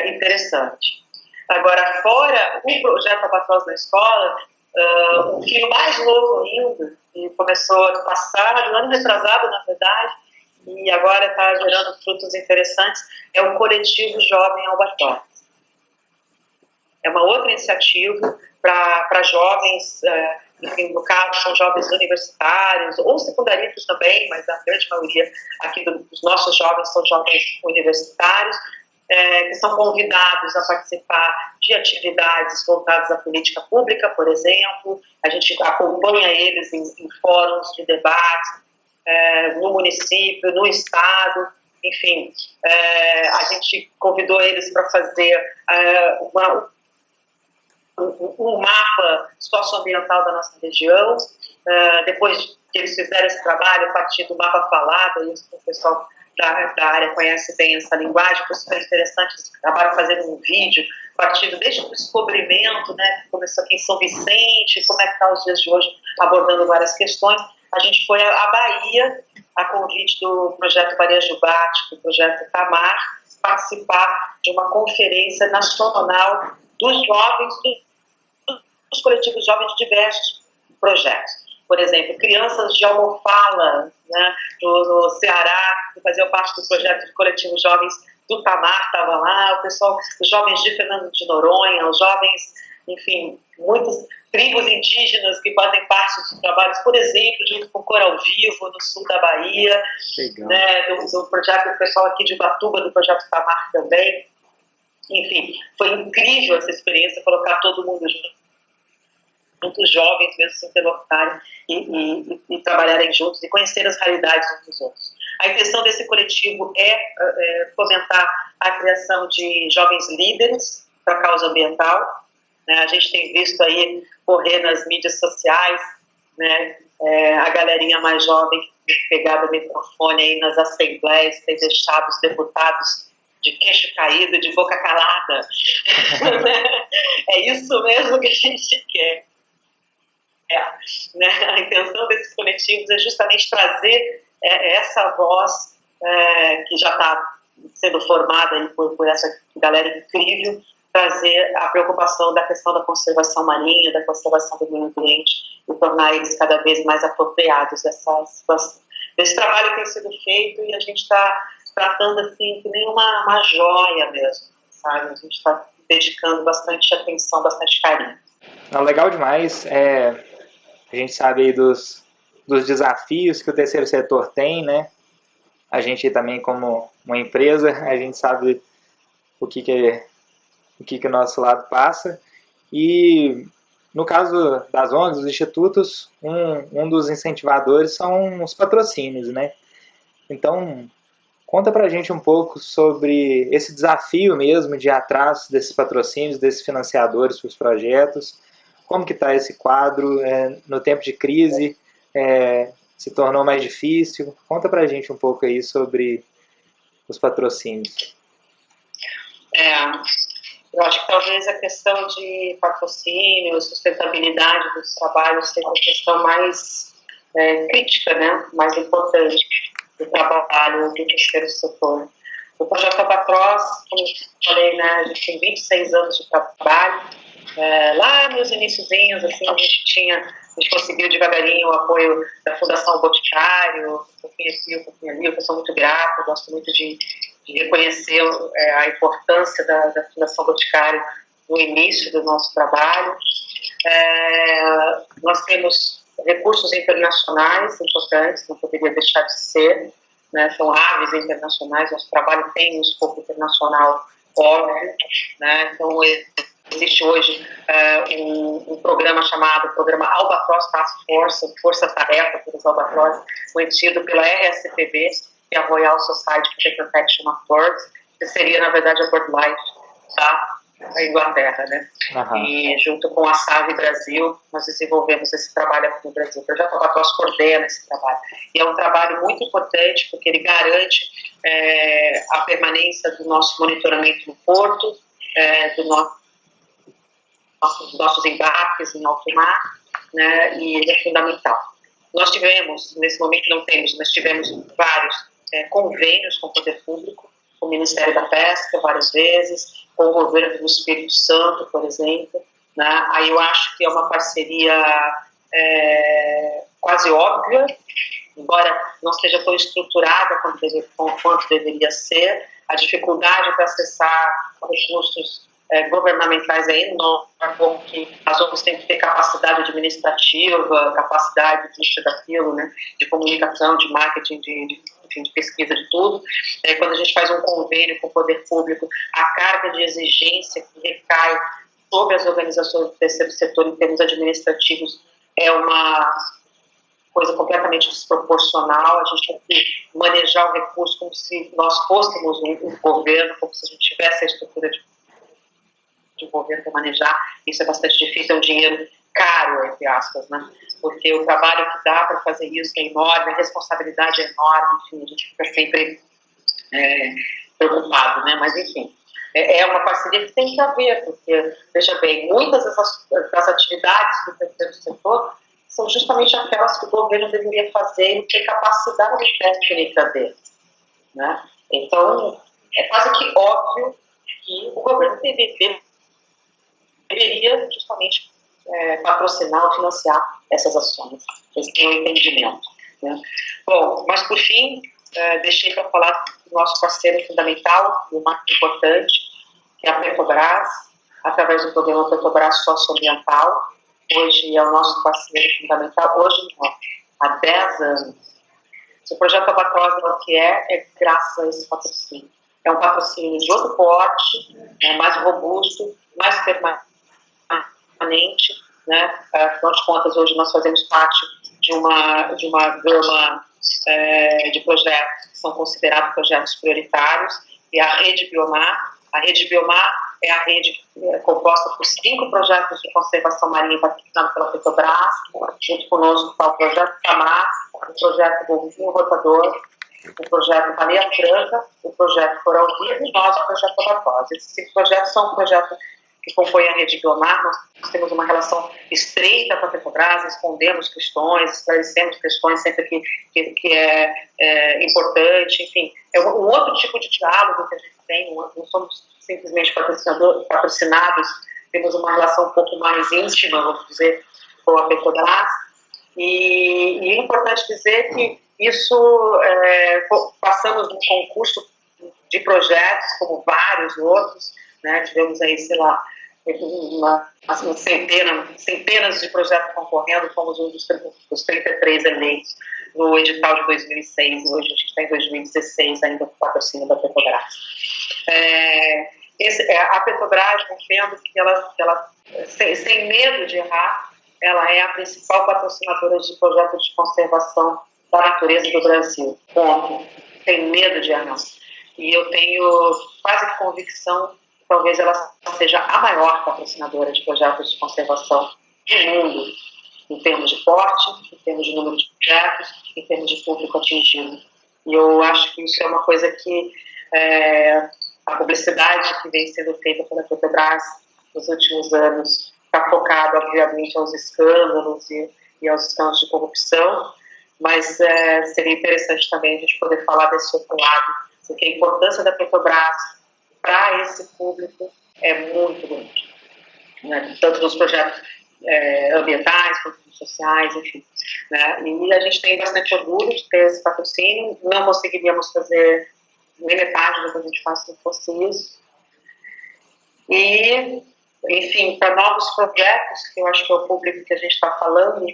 interessante. Agora, fora o projeto Albatroz na escola, um filho mais novo ainda, que começou ano passado, ano retrasado, na verdade, e agora está gerando frutos interessantes, é o Coletivo Jovem Albatroz. É uma outra iniciativa para jovens, enfim, no caso são jovens universitários, ou secundaristas também, mas a grande maioria aqui dos nossos jovens são jovens universitários, que são convidados a participar de atividades voltadas à política pública, por exemplo. A gente acompanha eles em fóruns de debate, no município, no estado, enfim. A gente convidou eles para fazer um mapa socioambiental da nossa região. Depois que eles fizeram esse trabalho a partir do mapa falado, e o pessoal da área conhece bem essa linguagem, por isso é interessante, eles acabaram fazendo um vídeo partindo desde o descobrimento, né, que começou aqui em São Vicente, como é que está os dias de hoje, abordando várias questões. A gente foi à Bahia, a convite do projeto Maria Jubarte, do projeto Itamar, participar de uma conferência nacional dos jovens, dos coletivos jovens de diversos projetos. Por exemplo, crianças de Almofala, né, no Ceará, que faziam parte do projeto de coletivos jovens do Tamar, estava lá, o pessoal, os jovens de Fernando de Noronha, os jovens, enfim, muitas tribos indígenas que fazem parte dos trabalhos, por exemplo, junto com o Coral Vivo, no sul da Bahia, né, do projeto do pessoal aqui de Ubatuba, do projeto Tamar também. Enfim, foi incrível essa experiência, colocar todo mundo junto, muitos jovens mesmo se interlocutarem e trabalharem juntos e conhecer as realidades uns dos outros. A intenção desse coletivo é fomentar a criação de jovens líderes para a causa ambiental. Né? A gente tem visto aí correr nas mídias sociais, né, a galerinha mais jovem pegado o microfone aí nas assembleias, tem deixado os deputados de queixo caído, de boca calada. É isso mesmo que a gente quer. Né? A intenção desses coletivos é justamente trazer essa voz que já está sendo formada aí por essa galera incrível, trazer a preocupação da questão da conservação marinha, da conservação do meio ambiente e tornar eles cada vez mais apropriados dessa situação. Esse trabalho tem sido feito e a gente está tratando assim que nem uma joia mesmo, sabe? A gente está dedicando bastante atenção, bastante carinho. Não, legal demais. A gente sabe aí dos desafios que o terceiro setor tem, né? A gente também, como uma empresa, a gente sabe o que o nosso lado passa. E no caso das ONGs, dos institutos, um dos incentivadores são os patrocínios, né? Então, conta pra gente um pouco sobre esse desafio mesmo de ir atrás desses patrocínios, desses financiadores para os projetos. Como que está esse quadro? No tempo de crise, se tornou mais difícil? Conta pra gente um pouco aí sobre os patrocínios. Eu acho que talvez a questão de patrocínio, sustentabilidade dos trabalhos seja a questão mais crítica, né? Mais importante do trabalho do terceiro setor. O projeto Albatroz, como eu falei, né, a gente tem 26 anos de trabalho. Lá nos iniciozinhos, assim, a gente conseguiu devagarinho o apoio da Fundação Boticário, um pouquinho aqui, um pouquinho ali. Eu sou muito grata, gosto muito de reconhecer a importância da Fundação Boticário no início do nosso trabalho. Nós temos recursos internacionais importantes, não poderia deixar de ser, né? São aves internacionais, nosso trabalho tem um escopo internacional óbvio, né? Então, existe hoje um programa chamado Programa Albatroz Task Force, Força Tarefa pelos Albatroz, mantido pela RSPB, que é a Royal Society for the Protection of Birds, que seria, na verdade, a BirdLife da Inglaterra, né? Uhum. E junto com a SAVE Brasil, nós desenvolvemos esse trabalho aqui no Brasil. O projeto Albatroz coordena esse trabalho. E é um trabalho muito importante, porque ele garante a permanência do nosso monitoramento no porto, dos nossos embarques em alto mar, né? E ele é fundamental. Nós tivemos, nesse momento não temos, mas tivemos vários convênios com o poder público, com o Ministério da Pesca várias vezes, com o governo do Espírito Santo, por exemplo, né? Aí eu acho que é uma parceria quase óbvia, embora não seja tão estruturada quanto deveria ser. A dificuldade para acessar recursos governamentais é enorme, como que as ONGs têm que ter capacidade administrativa, capacidade disso, daquilo, né, de comunicação, de marketing, de pesquisa, de tudo. Quando a gente faz um convênio com o poder público, a carga de exigência que recai sobre as organizações do terceiro setor em termos administrativos é uma coisa completamente desproporcional. A gente tem que manejar o recurso como se nós fôssemos um governo, como se a gente tivesse a estrutura de governo para manejar. Isso é bastante difícil, é um dinheiro caro, entre aspas, né? Porque o trabalho que dá para fazer isso é enorme, a responsabilidade é enorme, enfim, a gente fica sempre preocupado, né? Mas, enfim, é uma parceria que tem que haver, porque, veja bem, muitas das atividades do terceiro setor são justamente aquelas que o governo deveria fazer e ter capacidade técnica deles, né? Então, é quase que óbvio que o governo deveria justamente patrocinar ou financiar essas ações. Esse é o entendimento, né? Bom, mas por fim, deixei para falar do nosso parceiro fundamental e o mais importante, que é a Petrobras, através do programa Petrobras Socioambiental. Hoje é o nosso parceiro fundamental, hoje não, há 10 anos. Se o projeto Albatroz é o que é graças a esse patrocínio. É um patrocínio de outro porte, mais robusto, mais permanente, né? Afinal de contas, hoje nós fazemos parte de uma gama de projetos que são considerados projetos prioritários, e a Rede Biomar. A Rede Biomar é a rede composta por 5 projetos de conservação marinha patrocinados pela Petrobras. Junto conosco está o projeto Tamar, o projeto Golfinho Rotador, o projeto Baleia Franca, o projeto Coral Vivo e nós, o projeto Albatroz. Esses 5 projetos são projetos que compõem a Rede Biomar. Nós temos uma relação estreita com a Petrobras, respondemos questões, esclarecemos questões sempre que é importante, enfim. É um outro tipo de diálogo que a gente tem, não somos simplesmente patrocinados, temos uma relação um pouco mais íntima, vamos dizer, com a Petrobras. E é importante dizer que isso, passamos um concurso de projetos, como vários outros, né? Tivemos aí, sei lá, centenas de projetos concorrendo, fomos um dos 33 eleitos no edital de 2006, hoje a gente está em 2016 ainda com o patrocínio da Petrobras. A Petrobras, entendo que ela sem medo de errar, ela é a principal patrocinadora de projetos de conservação da natureza do Brasil. Ponto. Tem medo de errar. E eu tenho quase que convicção que talvez ela seja a maior patrocinadora de projetos de conservação do mundo, em termos de porte, em termos de número de projetos, em termos de público atingido. E eu acho que isso é uma coisa que a publicidade que vem sendo feita pela Petrobras nos últimos anos está focada, obviamente, aos escândalos e aos escândalos de corrupção, mas seria interessante também a gente poder falar desse outro lado, porque a importância da Petrobras para esse público é muito grande, né? Tanto nos projetos ambientais, quanto nos sociais, enfim, né? E a gente tem bastante orgulho de ter esse patrocínio. Não conseguiríamos fazer nem metade do que a gente faz se não fosse isso. E, enfim, para novos projetos, que eu acho que é o público que a gente está falando,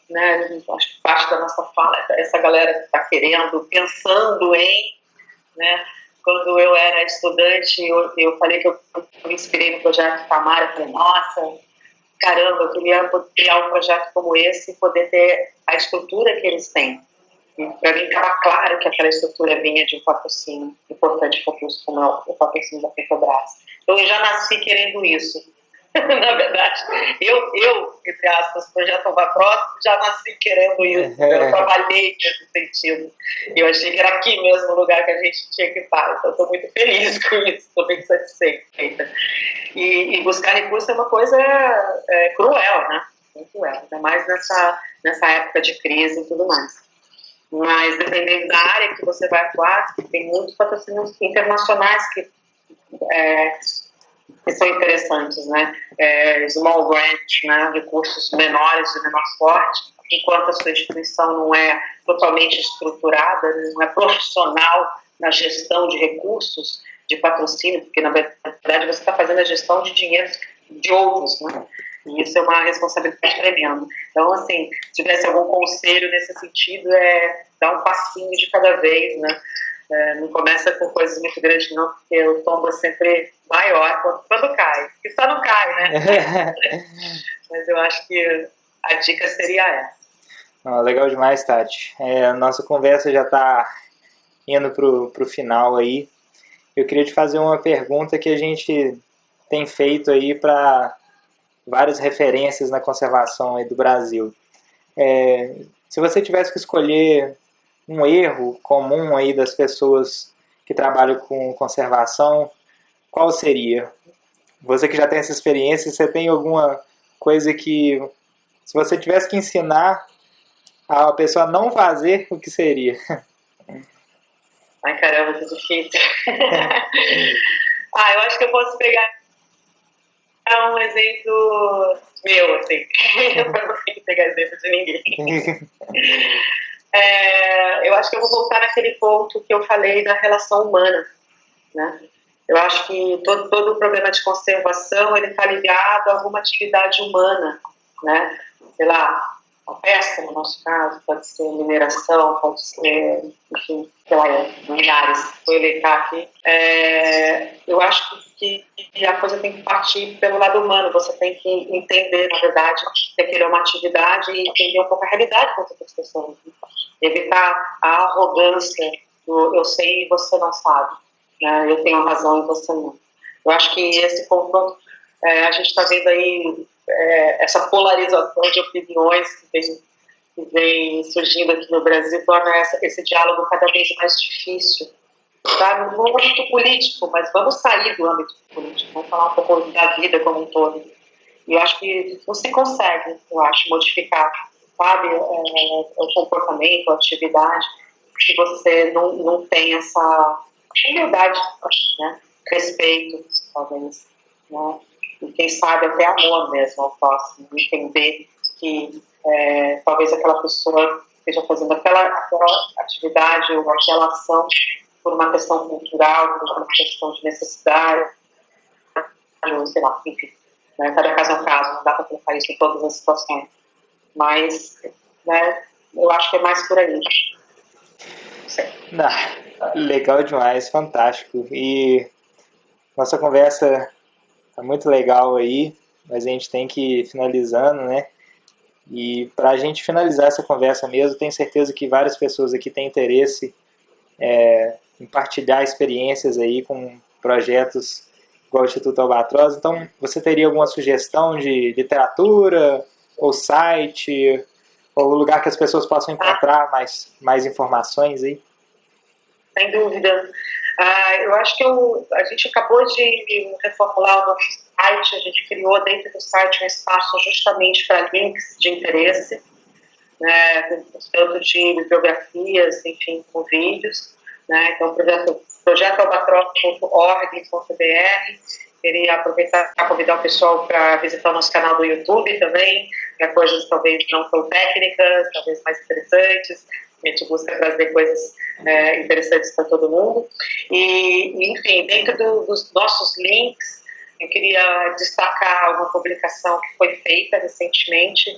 né? Acho que parte da nossa fala é essa galera que está querendo, pensando em, né? Quando eu era estudante, eu falei que eu me inspirei no projeto Tamar. Eu falei, nossa, caramba, eu queria criar um projeto como esse e poder ter a estrutura que eles têm. Para mim estava claro que aquela estrutura vinha de um patrocínio importante, como é o patrocínio da Petrobras. Então eu já nasci querendo isso. Na verdade, eu, entre aspas, projeto Albatroz, já nasci querendo isso. Eu trabalhei nesse sentido. E eu achei que era aqui mesmo o lugar que a gente tinha que estar. Então, estou muito feliz com isso, estou bem satisfeita. E buscar recursos é uma coisa cruel, né? Muito cruel, ainda mais nessa época de crise e tudo mais. mas dependendo da área que você vai atuar, tem muitos patrocínios internacionais que são interessantes, né? Small grant, né? Recursos menores de menor porte, enquanto a sua instituição não é totalmente estruturada, não é profissional na gestão de recursos, de patrocínio, porque na verdade você está fazendo a gestão de dinheiro de outros, né? E isso é uma responsabilidade tremenda. Então, assim, se tivesse algum conselho nesse sentido, dar um passinho de cada vez, né? Não começa com coisas muito grandes, não, porque o tombo é sempre maior quando cai. E só não cai, né? Mas eu acho que a dica seria essa. Legal demais, Tati. A nossa conversa já está indo para o final aí. Eu queria te fazer uma pergunta que a gente tem feito aí para várias referências na conservação aí do Brasil. Se você tivesse que escolher um erro comum aí das pessoas que trabalham com conservação, qual seria? Você que já tem essa experiência, você tem alguma coisa que, se você tivesse que ensinar a pessoa a não fazer, o que seria? Ai, caramba, que difícil. Eu acho que eu posso pegar um exemplo meu, assim. Eu não tenho que pegar exemplo de ninguém. Eu acho que eu vou voltar naquele ponto que eu falei da relação humana, né? Eu acho que todo o problema de conservação ele está ligado a alguma atividade humana, né? Sei lá, a pesca, no nosso caso, pode ser mineração, pode ser, enfim, sei lá, milhares, vou elencar aqui. Eu acho que a coisa tem que partir pelo lado humano, você tem que entender, na verdade, que aquilo é uma atividade e entender um pouco a realidade das outras pessoas. Evitar a arrogância do eu sei e você não sabe, né? Eu tenho razão e você não. Eu acho que esse confronto, a gente está vendo aí essa polarização de opiniões que vem surgindo aqui no Brasil torna esse diálogo cada vez mais difícil. Tá? No âmbito político, mas vamos sair do âmbito político, vamos falar um pouco da vida como um todo. E eu acho que não se consegue, modificar, sabe, o comportamento, a atividade, se você não tem essa humildade, né? Respeito, talvez, né? E quem sabe até amor mesmo ao próximo, entender que talvez aquela pessoa esteja fazendo aquela atividade ou aquela ação por uma questão cultural, por uma questão de necessidade, sei lá, enfim, né? Cada caso é um caso, não dá para colocar isso em todas as situações, mas, né, eu acho que é mais por aí. Legal demais, fantástico. E nossa conversa tá muito legal aí, mas a gente tem que ir finalizando, né? E para a gente finalizar essa conversa mesmo, tenho certeza que várias pessoas aqui têm interesse em partilhar experiências aí com projetos igual o Instituto Albatroz. Então, você teria alguma sugestão de literatura, ou site, ou lugar que as pessoas possam encontrar mais informações aí? Sem dúvida. Eu acho que a gente acabou de reformular o nosso site, a gente criou dentro do site um espaço justamente para links de interesse, né, tanto de bibliografias, enfim, com vídeos, né, então projetoalbatroz.org.br. Queria aproveitar para convidar o pessoal para visitar o nosso canal do YouTube também, para coisas talvez não tão técnicas, talvez mais interessantes. A gente busca trazer coisas interessantes para todo mundo. E, enfim, dentro dos nossos links, eu queria destacar uma publicação que foi feita recentemente,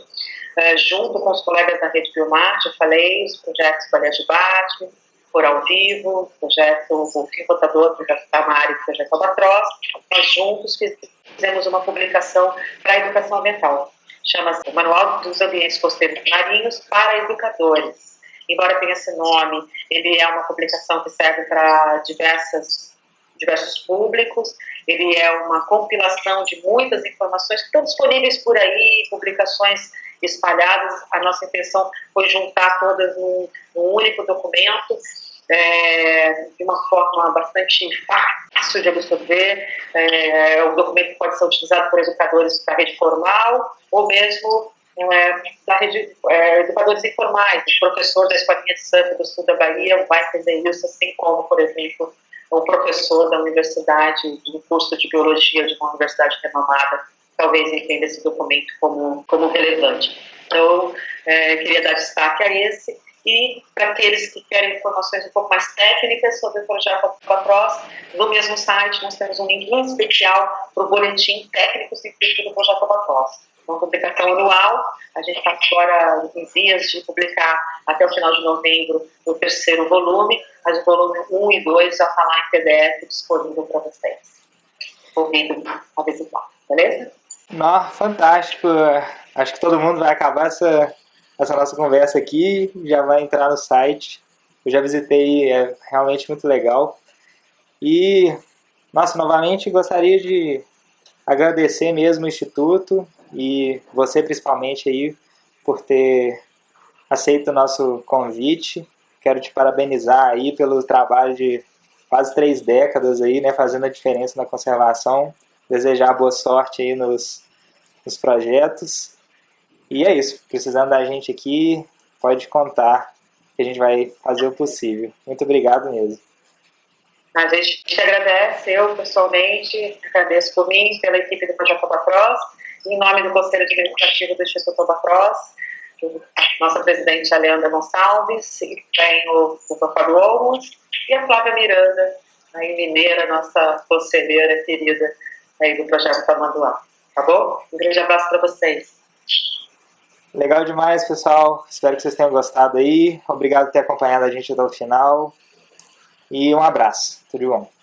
junto com os colegas da Rede Biomar, já falei, os projetos Baleia de Bate, Por Ao Vivo, projeto Fio Rotador, projeto Tamar e projeto Albatroz. Nós juntos fizemos uma publicação para a educação ambiental. Chama-se Manual dos Ambientes Costeiros e Marinhos para Educadores. Embora tenha esse nome, ele é uma publicação que serve para diversos públicos. Ele é uma compilação de muitas informações que estão disponíveis por aí, publicações espalhadas. A nossa intenção foi juntar todas num único documento, de uma forma bastante fácil de absorver. O documento pode ser utilizado por educadores da rede formal ou mesmo da rede educadores informais, o professor da Escolinha de Samba do Sul da Bahia vai fazer isso, assim como, por exemplo, o professor da universidade, do curso de biologia de uma universidade renomada, talvez entenda esse documento como relevante. Então, queria dar destaque a esse. E para aqueles que querem informações um pouco mais técnicas sobre o projeto Albatross, no mesmo site nós temos um link especial para o boletim técnico científico do projeto Albatross. Uma publicação anual, a gente está agora em vias de publicar até o final de novembro o 3º volume, mas o volume 1 e 2 já está lá em PDF disponível para vocês. Convido a visitar, beleza? Não, fantástico. Acho que todo mundo vai acabar essa nossa conversa aqui, já vai entrar no site. Eu já visitei, é realmente muito legal. E, nossa, novamente gostaria de agradecer mesmo o Instituto e você principalmente aí por ter aceito o nosso convite. Quero te parabenizar aí pelo trabalho de quase 3 décadas aí, né, fazendo a diferença na conservação. Desejar boa sorte aí nos projetos. E é isso, precisando da gente aqui, pode contar que a gente vai fazer o possível. Muito obrigado mesmo. A gente te agradece, eu pessoalmente agradeço por mim, pela equipe do Projeto Albatross, em nome do Conselho Administrativo do Instituto Albatross, nossa presidente Leandra Gonçalves, e tem o Dr. Fábio Olmos e a Flávia Miranda, aí mineira, nossa conselheira querida aí do Projeto Tamanduá. Tá bom? Um grande abraço para vocês. Legal demais, pessoal. Espero que vocês tenham gostado aí. Obrigado por ter acompanhado a gente até o final. E um abraço. Tudo bom.